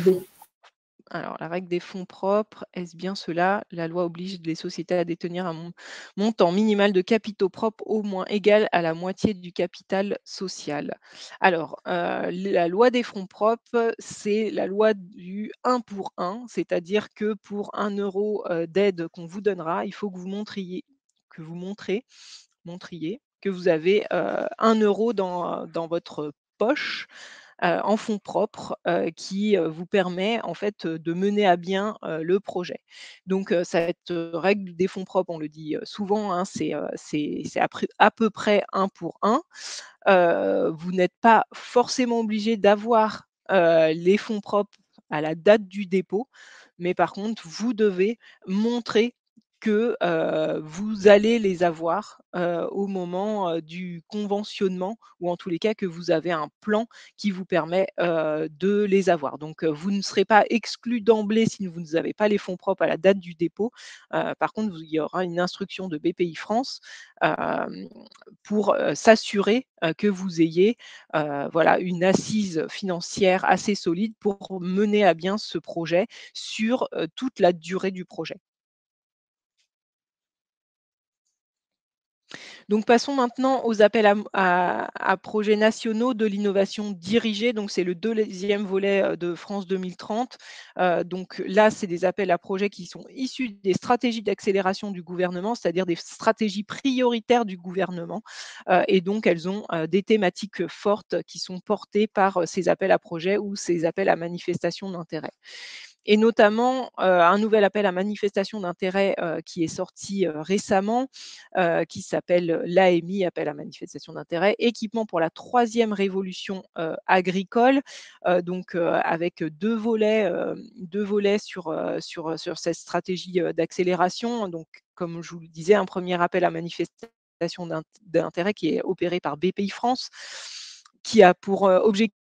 des fonds propres, est-ce bien cela? La loi oblige les sociétés à détenir un montant minimal de capitaux propres au moins égal à la moitié du capital social. Alors, la loi des fonds propres, c'est la loi du 1 pour 1, c'est-à-dire que pour 1 euro d'aide qu'on vous donnera, il faut que vous montriez que vous avez 1 euro dans votre poche en fonds propres qui vous permet en fait de mener à bien le projet. Donc cette règle des fonds propres, on le dit souvent, hein, c'est à peu près 1 pour 1. Vous n'êtes pas forcément obligé d'avoir les fonds propres à la date du dépôt, mais par contre, vous devez montrer que vous allez les avoir au moment du conventionnement, ou en tous les cas que vous avez un plan qui vous permet de les avoir. Donc vous ne serez pas exclu d'emblée si vous n'avez pas les fonds propres à la date du dépôt. Par contre, il y aura une instruction de BPI France pour s'assurer que vous ayez une assise financière assez solide pour mener à bien ce projet sur toute la durée du projet. Donc passons maintenant aux appels à projets nationaux de l'innovation dirigée. Donc c'est le deuxième volet de France 2030. Donc là, c'est des appels à projets qui sont issus des stratégies d'accélération du gouvernement, c'est-à-dire des stratégies prioritaires du gouvernement. Et donc elles ont des thématiques fortes qui sont portées par ces appels à projets ou ces appels à manifestation d'intérêt. Et notamment un nouvel appel à manifestation d'intérêt qui est sorti récemment, qui s'appelle l'AMI, appel à manifestation d'intérêt, équipement pour la 3e révolution agricole, donc avec deux volets sur cette stratégie d'accélération. Donc, comme je vous le disais, un premier appel à manifestation d'intérêt qui est opéré par BPI France, qui a pour objectif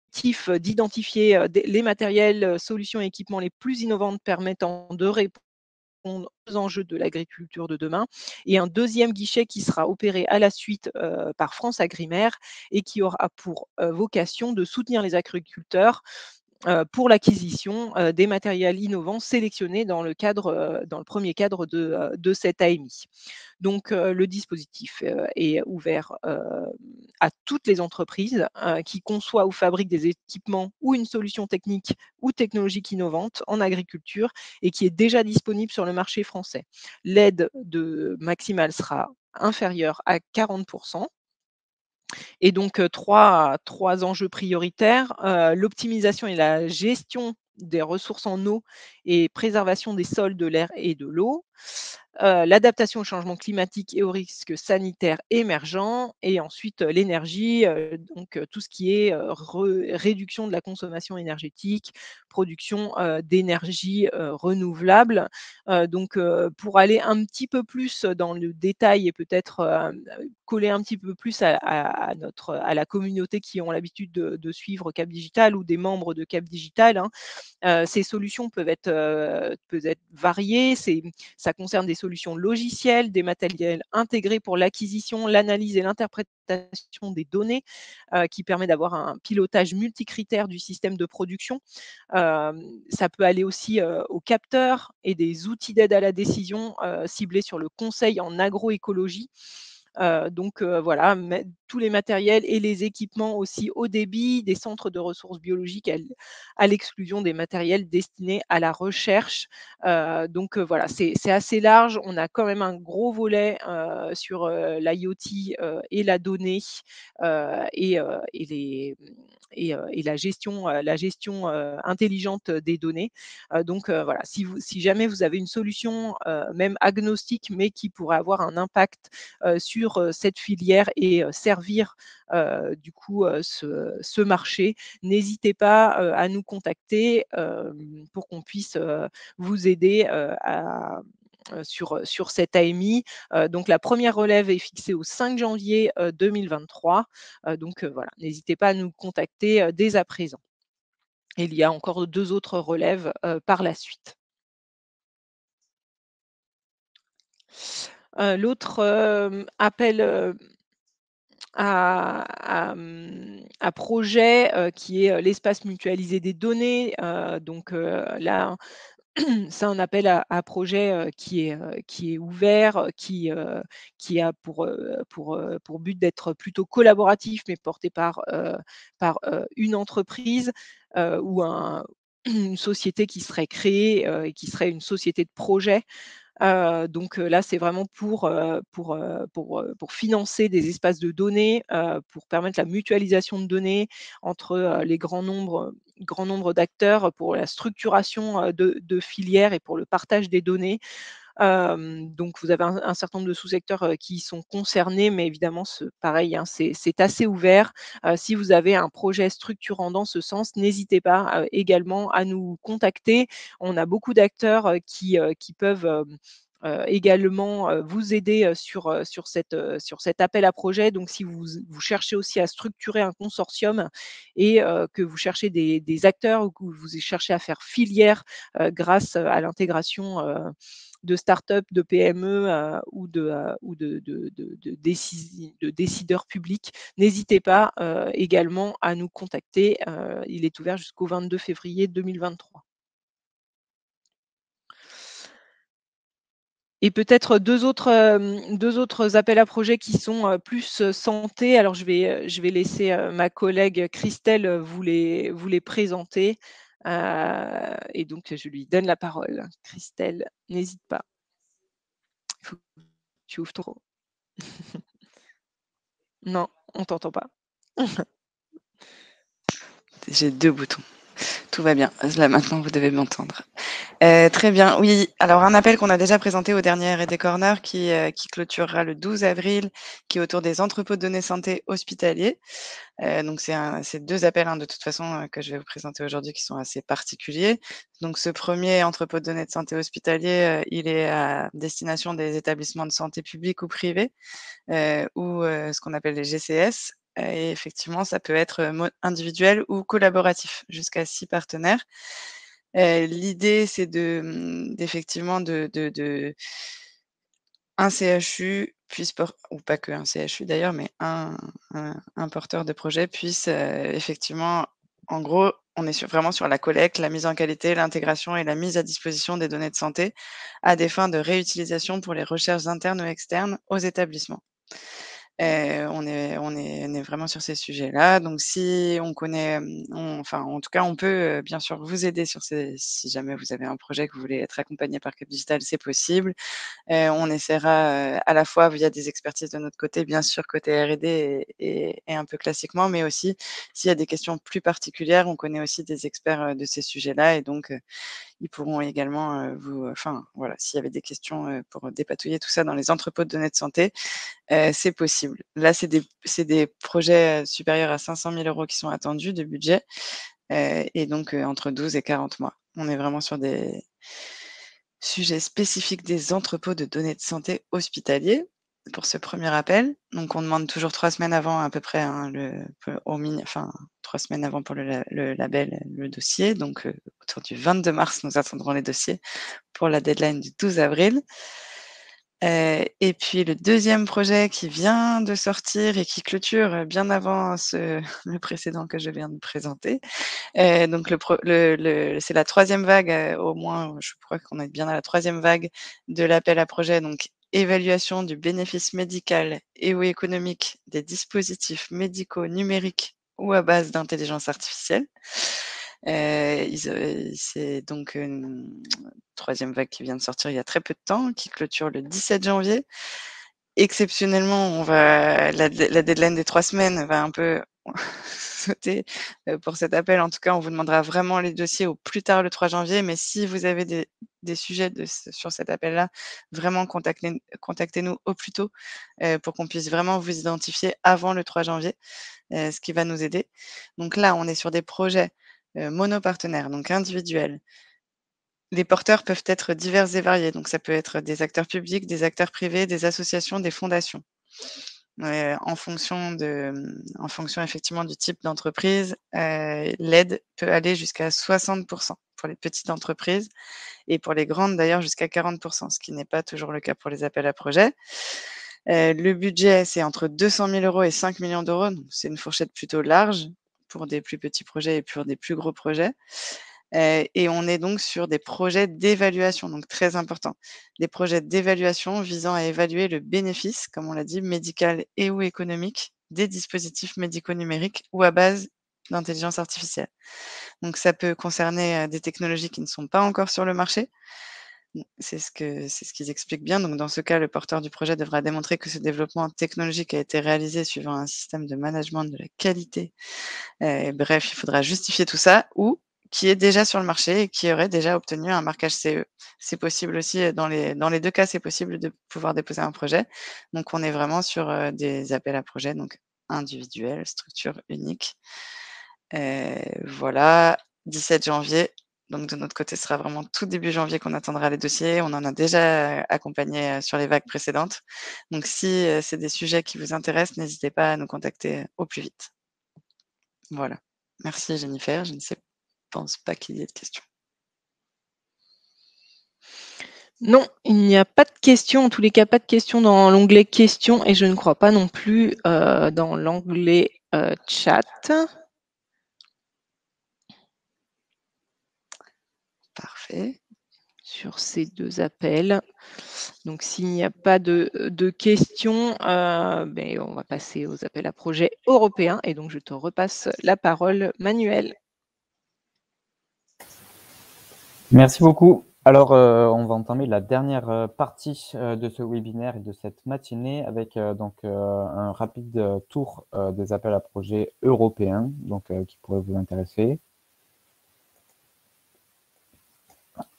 d'identifier les matériels, solutions et équipements les plus innovantes permettant de répondre aux enjeux de l'agriculture de demain, et un deuxième guichet qui sera opéré à la suite par France Agrimaire et qui aura pour vocation de soutenir les agriculteurs pour l'acquisition des matériels innovants sélectionnés dans le premier cadre de cette AMI. Donc le dispositif est ouvert à toutes les entreprises qui conçoivent ou fabriquent des équipements ou une solution technique ou technologique innovante en agriculture et qui est déjà disponible sur le marché français. L'aide maximale sera inférieure à 40%. Et donc, trois enjeux prioritaires, l'optimisation et la gestion des ressources en eau et préservation des sols, de l'air et de l'eau, l'adaptation au changement climatique et aux risques sanitaires émergents et ensuite, l'énergie, donc tout ce qui est, réduction de la consommation énergétique, production, d'énergie, renouvelable. Donc, pour aller un petit peu plus dans le détail et peut-être, coller un petit peu plus à la communauté qui ont l'habitude de suivre Cap Digital ou des membres de Cap Digital, hein. Ces solutions peuvent être variées. Ça concerne des solutions logicielles, des matériels intégrés pour l'acquisition, l'analyse et l'interprétation des données, qui permet d'avoir un pilotage multicritère du système de production. Ça peut aller aussi, aux capteurs et des outils d'aide à la décision, ciblés sur le conseil en agroécologie. Donc voilà, tous les matériels et les équipements aussi haut débit, des centres de ressources biologiques à l'exclusion des matériels destinés à la recherche. Donc voilà, c'est assez large. On a quand même un gros volet, sur, l'IoT, et la donnée, et et la gestion, intelligente des données. Donc voilà, si jamais vous avez une solution, même agnostique, mais qui pourrait avoir un impact sur cette filière et servir du coup ce marché. N'hésitez pas à nous contacter pour qu'on puisse vous aider sur cette AMI. Donc la première relève est fixée au 5 janvier 2023. Donc voilà, n'hésitez pas à nous contacter dès à présent. Et il y a encore 2 autres relèves par la suite. L'autre appel à projet, qui est, l'espace mutualisé des données. Donc, là, c'est un appel à projet, qui est ouvert, qui a pour but d'être plutôt collaboratif, mais porté par une entreprise, ou une société qui serait créée, et qui serait une société de projet. Donc là, c'est vraiment pour financer des espaces de données, pour permettre la mutualisation de données entre, les grands nombres d'acteurs, pour la structuration, de filières et pour le partage des données. Donc vous avez un certain nombre de sous-secteurs, qui sont concernés, mais évidemment pareil, hein, c'est assez ouvert. Si vous avez un projet structurant dans ce sens, n'hésitez pas, également à nous contacter. On a beaucoup d'acteurs, qui peuvent, également, vous aider, sur cet appel à projet. Donc si vous cherchez aussi à structurer un consortium et que vous cherchez des acteurs ou que vous cherchez à faire filière, grâce à l'intégration, de start-up, de PME, ou de décideurs publics, n'hésitez pas, également à nous contacter. Il est ouvert jusqu'au 22 février 2023. Et peut-être 2 autres appels à projets qui sont, plus, santé. Alors je vais laisser, ma collègue Christelle, vous les présenter, et donc je lui donne la parole. Christelle, n'hésite pas. Il faut que tu ouvres ton. Non, on t'entend pas.
J'ai 2 boutons. Tout va bien. Là, maintenant, vous devez m'entendre. Très bien. Oui, alors un appel qu'on a déjà présenté au dernier R&D Corner qui clôturera le 12 avril, qui est autour des entrepôts de données santé hospitaliers. Donc c'est 2 appels, hein, de toute façon, que je vais vous présenter aujourd'hui qui sont assez particuliers. Donc ce premier entrepôt de données de santé hospitalier, il est à destination des établissements de santé publics ou privés, ou ce qu'on appelle les GCS. Et effectivement, ça peut être individuel ou collaboratif, jusqu'à 6 partenaires. L'idée, c'est d'effectivement un CHU puisse ou pas que un CHU d'ailleurs, mais un porteur de projet puisse effectivement, en gros, on est vraiment sur la collecte, la mise en qualité, l'intégration et la mise à disposition des données de santé à des fins de réutilisation pour les recherches internes ou externes aux établissements. On est vraiment sur ces sujets-là. Donc, si on connaît, enfin, en tout cas, on peut bien sûr vous aider sur si jamais vous avez un projet que vous voulez être accompagné par Cap Digital, c'est possible. On essaiera à la fois via des expertises de notre côté, bien sûr, côté R&D et un peu classiquement, mais aussi s'il y a des questions plus particulières, on connaît aussi des experts de ces sujets-là et donc ils pourront également enfin voilà, s'il y avait des questions pour dépatouiller tout ça dans les entrepôts de données de santé, c'est possible. Là, c'est des projets supérieurs à 500 000 € qui sont attendus de budget et donc entre 12 et 40 mois. On est vraiment sur des sujets spécifiques des entrepôts de données de santé hospitaliers pour ce premier appel. Donc, on demande toujours 3 semaines avant à peu près, hein, enfin 3 semaines avant pour le label, le dossier. Donc, autour du 22 mars, nous attendrons les dossiers pour la deadline du 12 avril. Et puis le deuxième projet qui vient de sortir et qui clôture bien avant le précédent que je viens de présenter. Donc c'est la 3e vague, au moins, je crois qu'on est bien à la 3e vague de l'appel à projet. Donc évaluation du bénéfice médical et ou économique des dispositifs médicaux numériques ou à base d'intelligence artificielle. C'est donc une 3e vague qui vient de sortir il y a très peu de temps, qui clôture le 17 janvier. Exceptionnellement, la deadline des 3 semaines va un peu sauter pour cet appel. En tout cas, on vous demandera vraiment les dossiers au plus tard le 3 janvier. Mais si vous avez des sujets sur cet appel-là, vraiment contactez-nous au plus tôt pour qu'on puisse vraiment vous identifier avant le 3 janvier, ce qui va nous aider. Donc là, on est sur des projets monopartenaires, donc individuels. Les porteurs peuvent être divers et variés. Donc, ça peut être des acteurs publics, des acteurs privés, des associations, des fondations. En fonction effectivement du type d'entreprise, l'aide peut aller jusqu'à 60% pour les petites entreprises et pour les grandes d'ailleurs jusqu'à 40%, ce qui n'est pas toujours le cas pour les appels à projets. Le budget, c'est entre 200 000 € et 5 millions d'euros. Donc, c'est une fourchette plutôt large pour des plus petits projets et pour des plus gros projets. Et on est donc sur des projets d'évaluation, donc très important. Des projets d'évaluation visant à évaluer le bénéfice, comme on l'a dit, médical et ou économique des dispositifs médicaux numériques ou à base d'intelligence artificielle. Donc ça peut concerner des technologies qui ne sont pas encore sur le marché. C'est ce qu'ils expliquent bien. Donc dans ce cas, le porteur du projet devra démontrer que ce développement technologique a été réalisé suivant un système de management de la qualité. Bref, il faudra justifier tout ça ou qui est déjà sur le marché et qui aurait déjà obtenu un marquage CE. C'est possible aussi, dans les 2 cas, c'est possible de pouvoir déposer un projet. Donc, on est vraiment sur des appels à projets, donc individuels, structure unique. Voilà, 17 janvier. Donc, de notre côté, ce sera vraiment tout début janvier qu'on attendra les dossiers. On en a déjà accompagné sur les vagues précédentes. Donc, si c'est des sujets qui vous intéressent, n'hésitez pas à nous contacter au plus vite. Voilà. Merci Jennifer. Je ne pense pas qu'il y ait de questions.
Non, il n'y a pas de questions. En tous les cas, pas de questions dans l'onglet questions et je ne crois pas non plus dans l'onglet chat.
Parfait.
Sur ces 2 appels. Donc, s'il n'y a pas de questions, on va passer aux appels à projets européens. Et donc, je te repasse la parole, Manuel.
Merci beaucoup. Alors, on va entamer la dernière partie de ce webinaire et de cette matinée avec un rapide tour des appels à projets européens, qui pourraient vous intéresser.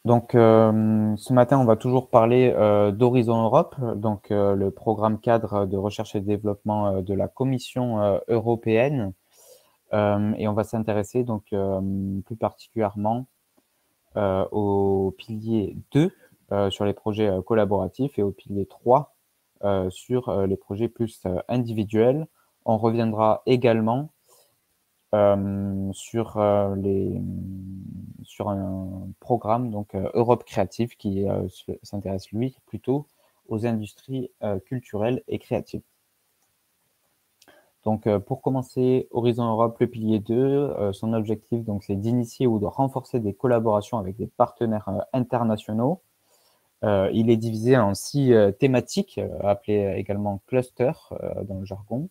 Donc, ce matin, on va toujours parler d'Horizon Europe, le programme cadre de recherche et développement de la Commission européenne. Et on va s'intéresser plus particulièrement au pilier 2 sur les projets collaboratifs et au pilier 3 sur les projets plus individuels. On reviendra également sur un programme Europe Créative qui s'intéresse lui plutôt aux industries culturelles et créatives. Donc pour commencer, Horizon Europe, le pilier 2, son objectif c'est d'initier ou de renforcer des collaborations avec des partenaires internationaux Il est divisé en 6 thématiques, appelées également clusters dans le jargon.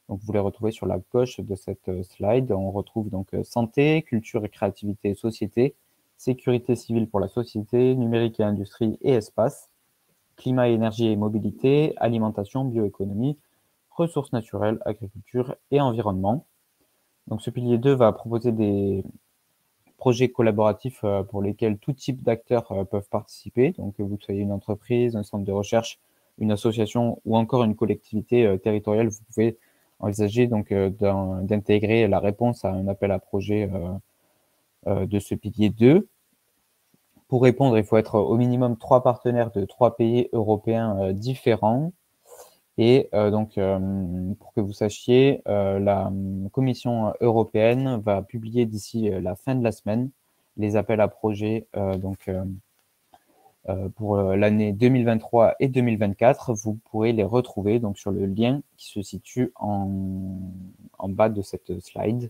Donc, vous les retrouvez sur la gauche de cette slide. On retrouve donc santé, culture et créativité et société, sécurité civile pour la société, numérique et industrie et espace, climat, énergie et mobilité, alimentation, bioéconomie, ressources naturelles, agriculture et environnement. Donc, ce pilier 2 va proposer des projets collaboratifs pour lesquels tout type d'acteurs peuvent participer. Donc, que vous soyez une entreprise, un centre de recherche, une association ou encore une collectivité territoriale, vous pouvez envisager donc d'intégrer la réponse à un appel à projet de ce pilier 2. Pour répondre, il faut être au minimum 3 partenaires de 3 pays européens différents. Et donc, pour que vous sachiez, la Commission européenne va publier d'ici la fin de la semaine les appels à projets pour l'année 2023 et 2024. Vous pourrez les retrouver donc, sur le lien qui se situe en bas de cette slide.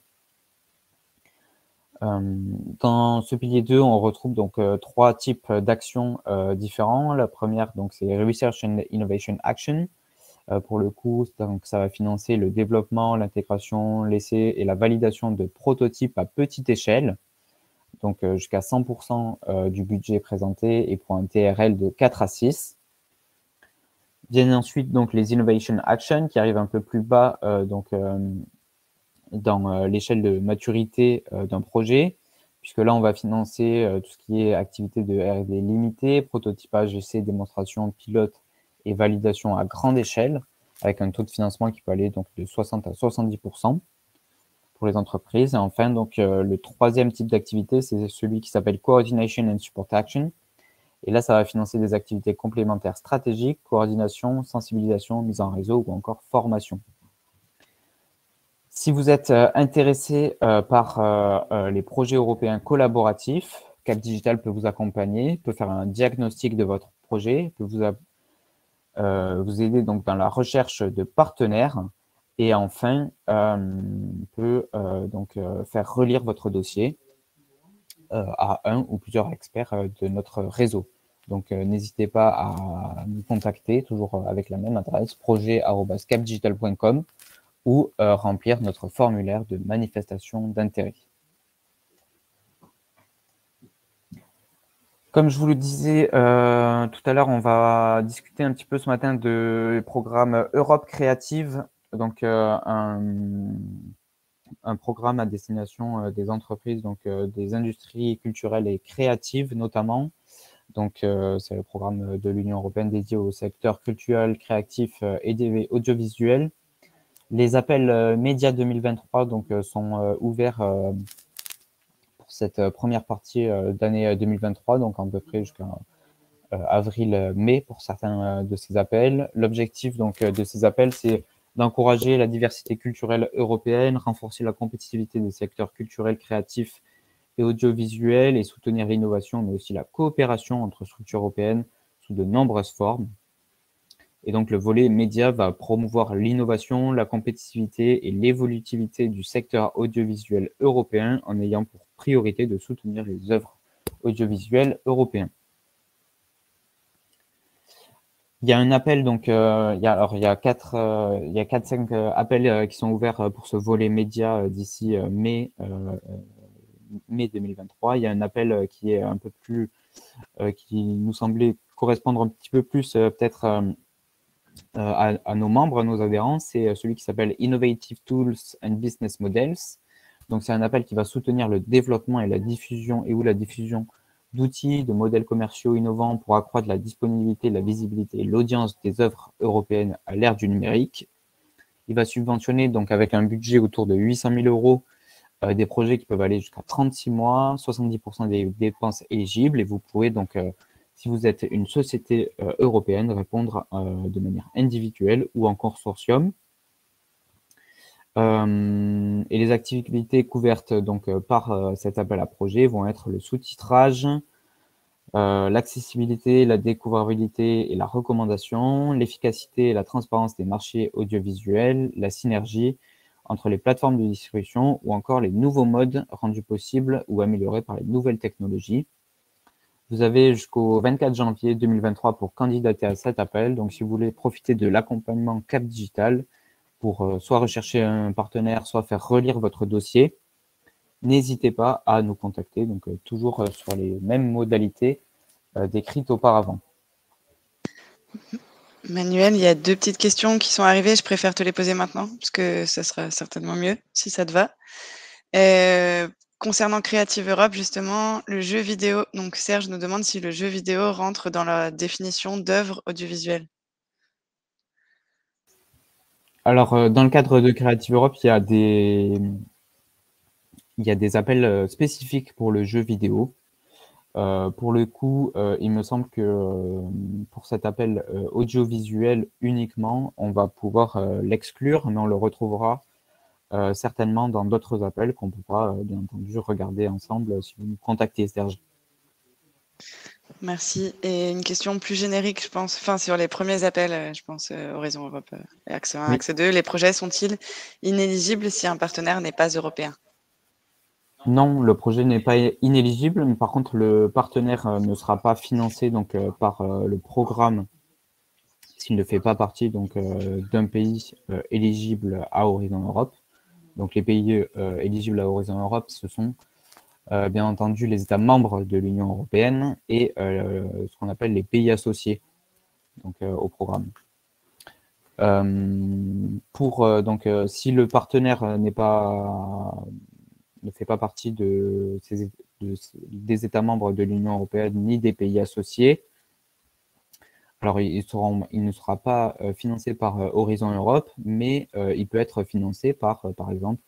Dans ce pilier 2, on retrouve donc 3 types d'actions différents. La première, donc, c'est Research and Innovation Action. Pour le coup, donc, ça va financer le développement, l'intégration, l'essai et la validation de prototypes à petite échelle, donc jusqu'à 100% du budget présenté et pour un TRL de 4 à 6. Viennent ensuite donc, les Innovation Action qui arrivent un peu plus bas dans l'échelle de maturité d'un projet, puisque là, on va financer tout ce qui est activité de R&D limitée, prototypage, essai, démonstration, pilote, et validation à grande échelle, avec un taux de financement qui peut aller donc de 60 à 70% pour les entreprises. Et enfin, donc, le troisième type d'activité, c'est celui qui s'appelle Coordination and Support Action. Et là, ça va financer des activités complémentaires stratégiques, coordination, sensibilisation, mise en réseau ou encore formation. Si vous êtes intéressé par les projets européens collaboratifs, Cap Digital peut vous accompagner, peut faire un diagnostic de votre projet, peut vous aider donc dans la recherche de partenaires et enfin peut faire relire votre dossier à un ou plusieurs experts de notre réseau. Donc n'hésitez pas à nous contacter, toujours avec la même adresse, projet@capdigital.com ou remplir notre formulaire de manifestation d'intérêt. Comme je vous le disais tout à l'heure, on va discuter un petit peu ce matin du programme Europe Créative, donc un programme à destination des entreprises, donc des industries culturelles et créatives notamment. Donc c'est le programme de l'Union européenne dédié au secteur culturel, créatif et audiovisuel. Les appels médias 2023 donc, sont ouverts pour cette première partie d'année 2023, donc à peu près jusqu'à avril-mai pour certains de ces appels. L'objectif donc de ces appels, c'est d'encourager la diversité culturelle européenne, renforcer la compétitivité des secteurs culturels, créatifs et audiovisuels et soutenir l'innovation, mais aussi la coopération entre structures européennes sous de nombreuses formes. Et donc, le volet média va promouvoir l'innovation, la compétitivité et l'évolutivité du secteur audiovisuel européen en ayant pour priorité de soutenir les œuvres audiovisuelles européennes. Il y a un appel, donc il y a 4-5 appels qui sont ouverts pour ce volet média d'ici mai 2023. Il y a un appel qui est un peu plus, qui nous semblait correspondre un petit peu plus peut-être à nos membres, à nos adhérents, c'est celui qui s'appelle Innovative Tools and Business Models. Donc, c'est un appel qui va soutenir le développement et la diffusion d'outils, de modèles commerciaux innovants pour accroître la disponibilité, la visibilité et l'audience des œuvres européennes à l'ère du numérique. Il va subventionner, donc avec un budget autour de 800 000 €, des projets qui peuvent aller jusqu'à 36 mois, 70% des dépenses éligibles, et vous pouvez donc si vous êtes une société européenne, répondre de manière individuelle ou en consortium. Et les activités couvertes donc, par cet appel à projet vont être le sous-titrage, l'accessibilité, la découvrabilité et la recommandation, l'efficacité et la transparence des marchés audiovisuels, la synergie entre les plateformes de distribution ou encore les nouveaux modes rendus possibles ou améliorés par les nouvelles technologies. Vous avez jusqu'au 24 janvier 2023 pour candidater à cet appel. Donc, si vous voulez profiter de l'accompagnement Cap Digital pour soit rechercher un partenaire, soit faire relire votre dossier, n'hésitez pas à nous contacter. Donc, toujours sur les mêmes modalités décrites auparavant.
Manuel, il y a 2 petites questions qui sont arrivées. Je préfère te les poser maintenant, parce que ça sera certainement mieux, si ça te va. Concernant Creative Europe, justement, le jeu vidéo, donc Serge nous demande si le jeu vidéo rentre dans la définition d'œuvre audiovisuelle.
Alors, dans le cadre de Creative Europe, il y a des appels spécifiques pour le jeu vidéo. Pour le coup, il me semble que pour cet appel audiovisuel uniquement, on va pouvoir l'exclure, mais on le retrouvera certainement dans d'autres appels qu'on pourra bien entendu regarder ensemble si vous nous contactez, Serge.
Merci. Et une question plus générique, je pense, enfin sur les premiers appels, je pense Horizon Europe et Axe 1,
Oui.
Axe 2, les projets sont-ils inéligibles si un partenaire n'est pas européen?
Non, le projet n'est pas inéligible, mais par contre, le partenaire ne sera pas financé donc, par le programme s'il ne fait pas partie donc, d'un pays éligible à Horizon Europe. Donc, les pays éligibles à Horizon Europe, ce sont bien entendu les États membres de l'Union européenne et ce qu'on appelle les pays associés donc, au programme. Donc, si le partenaire ne fait pas partie des États membres de l'Union européenne ni des pays associés, alors il ne sera pas financé par Horizon Europe, mais il peut être financé par exemple,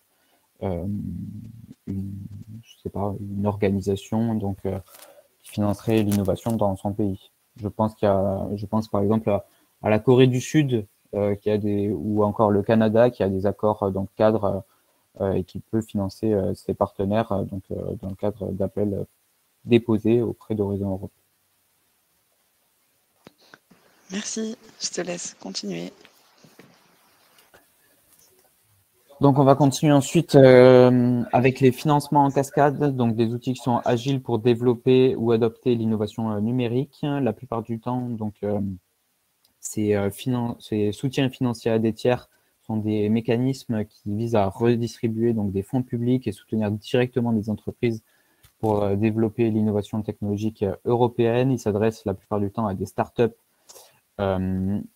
une organisation donc, qui financerait l'innovation dans son pays. Je pense par exemple à la Corée du Sud, ou encore le Canada, qui a des accords donc cadres et qui peut financer ses partenaires donc, dans le cadre d'appels déposés auprès d'Horizon Europe.
Merci, je te laisse continuer.
Donc, on va continuer ensuite avec les financements en cascade, donc des outils qui sont agiles pour développer ou adopter l'innovation numérique. La plupart du temps, donc, ces soutiens financiers à des tiers sont des mécanismes qui visent à redistribuer donc, des fonds publics et soutenir directement des entreprises pour développer l'innovation technologique européenne. Ils s'adressent la plupart du temps à des startups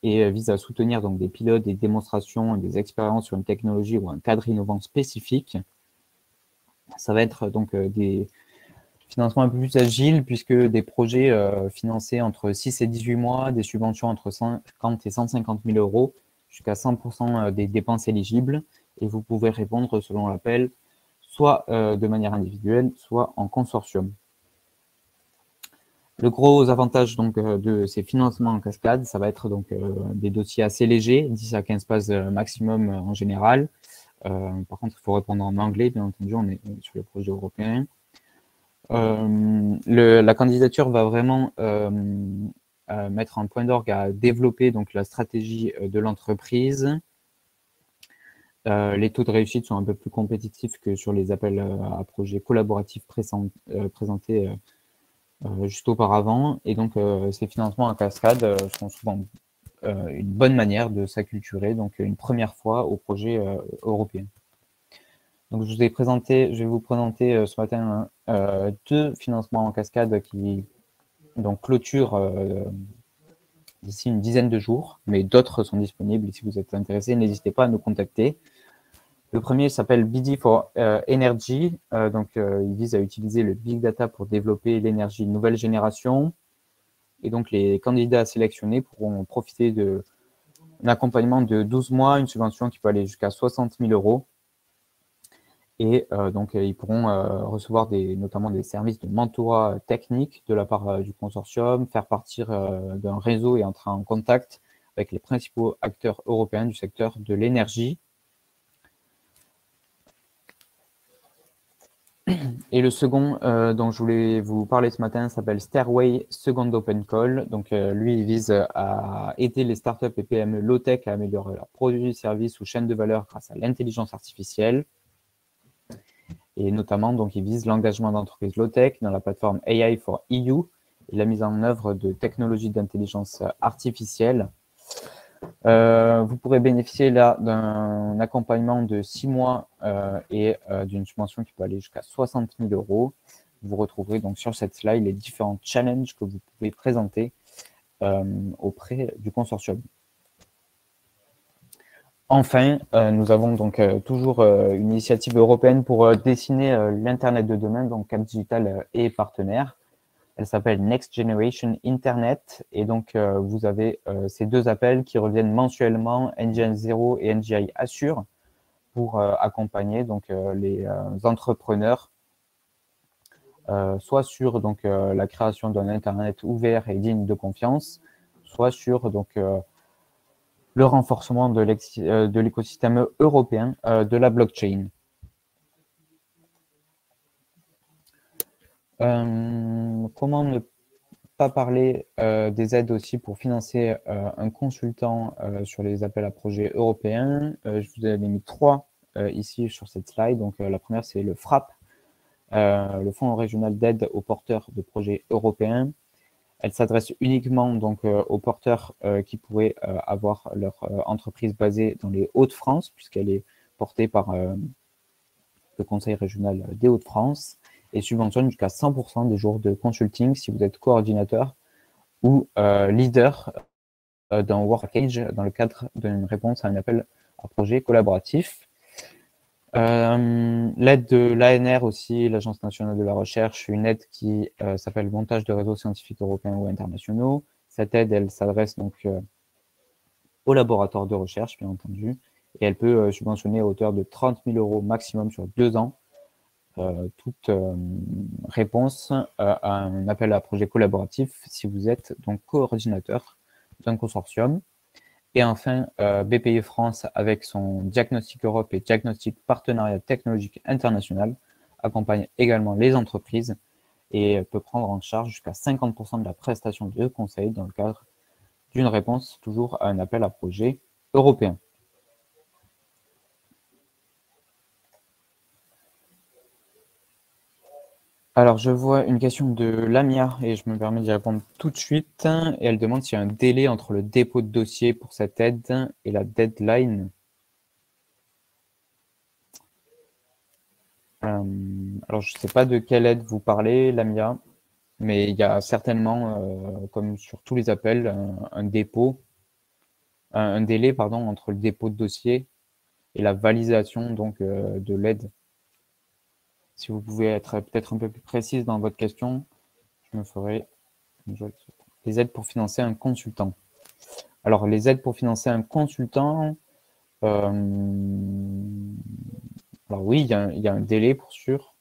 et vise à soutenir donc, des pilotes, des démonstrations, des expériences sur une technologie ou un cadre innovant spécifique. Ça va être donc des financements un peu plus agiles puisque des projets financés entre 6 et 18 mois, des subventions entre 50 et 150 000 euros, jusqu'à 100% des dépenses éligibles. Et vous pouvez répondre selon l'appel, soit de manière individuelle, soit en consortium. Le gros avantage donc, de ces financements en cascade, ça va être donc, des dossiers assez légers, 10 à 15 pages maximum en général. Par contre, il faut répondre en anglais, bien entendu, on est sur le projet européen. La candidature va vraiment mettre un point d'orgue à développer donc, la stratégie de l'entreprise. Les taux de réussite sont un peu plus compétitifs que sur les appels à projets collaboratifs présentés juste auparavant. Et donc, ces financements en cascade sont souvent une bonne manière de s'acculturer, donc une première fois au projet européen. Donc, je vais vous présenter ce matin 2 financements en cascade qui donc, clôturent d'ici une dizaine de jours, mais d'autres sont disponibles. Et si vous êtes intéressé, n'hésitez pas à nous contacter. Le premier s'appelle BD for Energy. Il vise à utiliser le Big Data pour développer l'énergie nouvelle génération. Et donc, les candidats sélectionnés pourront profiter d'un accompagnement de 12 mois, une subvention qui peut aller jusqu'à 60 000 euros. Et donc, ils pourront recevoir notamment des services de mentorat technique de la part du consortium, faire partir d'un réseau et entrer en contact avec les principaux acteurs européens du secteur de l'énergie. Et le second dont je voulais vous parler ce matin s'appelle Stairway Second Open Call. Donc, lui, il vise à aider les startups et PME low-tech à améliorer leurs produits, services ou chaînes de valeur grâce à l'intelligence artificielle. Et notamment, donc, il vise l'engagement d'entreprises low-tech dans la plateforme AI for EU et la mise en œuvre de technologies d'intelligence artificielle. Vous pourrez bénéficier là d'un accompagnement de 6 mois et d'une subvention qui peut aller jusqu'à 60 000 €. Vous retrouverez donc sur cette slide les différents challenges que vous pouvez présenter auprès du consortium. Enfin, nous avons donc toujours une initiative européenne pour dessiner l'Internet de demain, donc Cap Digital est partenaire. Elle s'appelle Next Generation Internet et donc vous avez ces deux appels qui reviennent mensuellement, NGN Zero et NGI Assure, pour accompagner donc les entrepreneurs soit sur donc la création d'un Internet ouvert et digne de confiance, soit sur donc le renforcement de l'écosystème européen de la blockchain. Comment ne pas parler des aides aussi pour financer un consultant sur les appels à projets européens. Je vous ai mis 3 ici sur cette slide. Donc la première, c'est le FRAP, le Fonds régional d'aide aux porteurs de projets européens. Elle s'adresse uniquement donc aux porteurs qui pourraient avoir leur entreprise basée dans les Hauts-de-France, puisqu'elle est portée par le Conseil régional des Hauts-de-France, et subventionne jusqu'à 100% des jours de consulting si vous êtes coordinateur ou leader d'un work package dans le cadre d'une réponse à un appel à projet collaboratif. L'aide de l'ANR aussi, l'Agence nationale de la recherche, une aide qui s'appelle montage de réseaux scientifiques européens ou internationaux. Cette aide, elle s'adresse donc aux laboratoires de recherche, bien entendu, et elle peut subventionner à hauteur de 30 000 € maximum sur 2 ans toute réponse à un appel à projet collaboratif si vous êtes donc coordinateur d'un consortium. Et enfin, BPI France, avec son Diagnostic Europe et Diagnostic Partenariat Technologique International, accompagne également les entreprises et peut prendre en charge jusqu'à 50% de la prestation de conseil dans le cadre d'une réponse toujours à un appel à projet européen. Alors, je vois une question de Lamia et je me permets d'y répondre tout de suite. Et elle demande s'il y a un délai entre le dépôt de dossier pour cette aide et la deadline. Alors, je ne sais pas de quelle aide vous parlez, Lamia, mais il y a certainement, comme sur tous les appels, un délai pardon, entre le dépôt de dossier et la validation donc, de l'aide. Si vous pouvez être peut-être un peu plus précise dans votre question, je me ferai les aides pour financer un consultant. Alors, les aides pour financer un consultant, alors oui, il y a un délai pour sûr,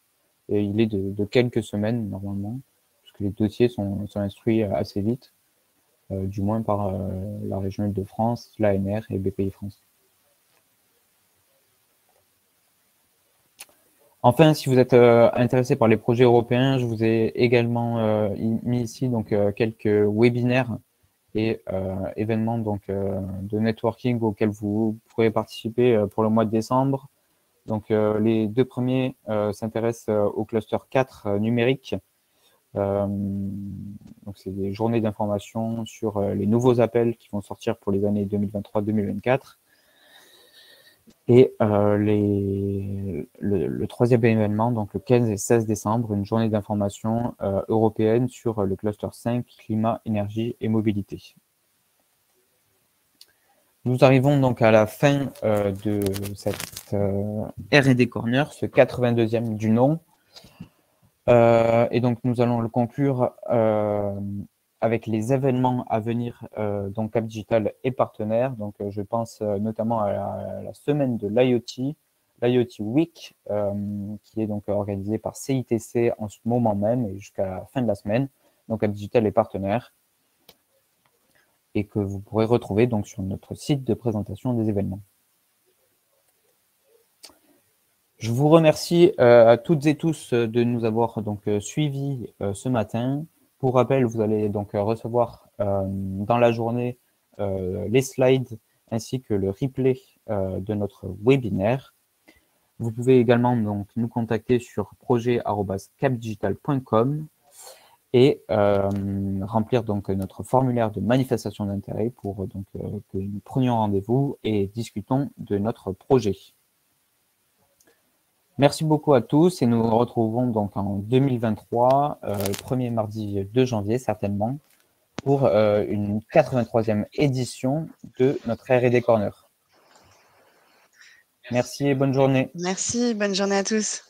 et il est de quelques semaines normalement, puisque les dossiers sont instruits assez vite, du moins par la région Île-de-France, l'ANR et BPI France. Enfin, si vous êtes intéressé par les projets européens, je vous ai également mis ici donc, quelques webinaires et événements donc, de networking auxquels vous pourrez participer pour le mois de décembre. Donc, les 2 premiers s'intéressent au cluster 4 numérique. Donc, c'est des journées d'information sur les nouveaux appels qui vont sortir pour les années 2023-2024. Et le 3e événement, donc le 15 et 16 décembre, une journée d'information européenne sur le cluster 5, climat, énergie et mobilité. Nous arrivons donc à la fin de cette R&D Corner, ce 82e du nom. Et donc, nous allons le conclure avec les événements à venir dont Cap Digital est partenaire. Donc, je pense notamment à la semaine de l'IoT, l'IoT Week, qui est donc organisée par CITC en ce moment même et jusqu'à la fin de la semaine. Donc, Cap Digital est partenaire et que vous pourrez retrouver donc sur notre site de présentation des événements. Je vous remercie à toutes et tous de nous avoir donc suivis ce matin. Pour rappel, vous allez donc recevoir dans la journée les slides ainsi que le replay de notre webinaire. Vous pouvez également donc nous contacter sur projet@capdigital.com et remplir donc notre formulaire de manifestation d'intérêt pour que nous prenions rendez-vous et discutons de notre projet. Merci beaucoup à tous et nous nous retrouvons donc en 2023, le premier mardi 2 janvier certainement, pour une 83e édition de notre R&D Corner. Merci et bonne journée.
Merci, bonne journée à tous.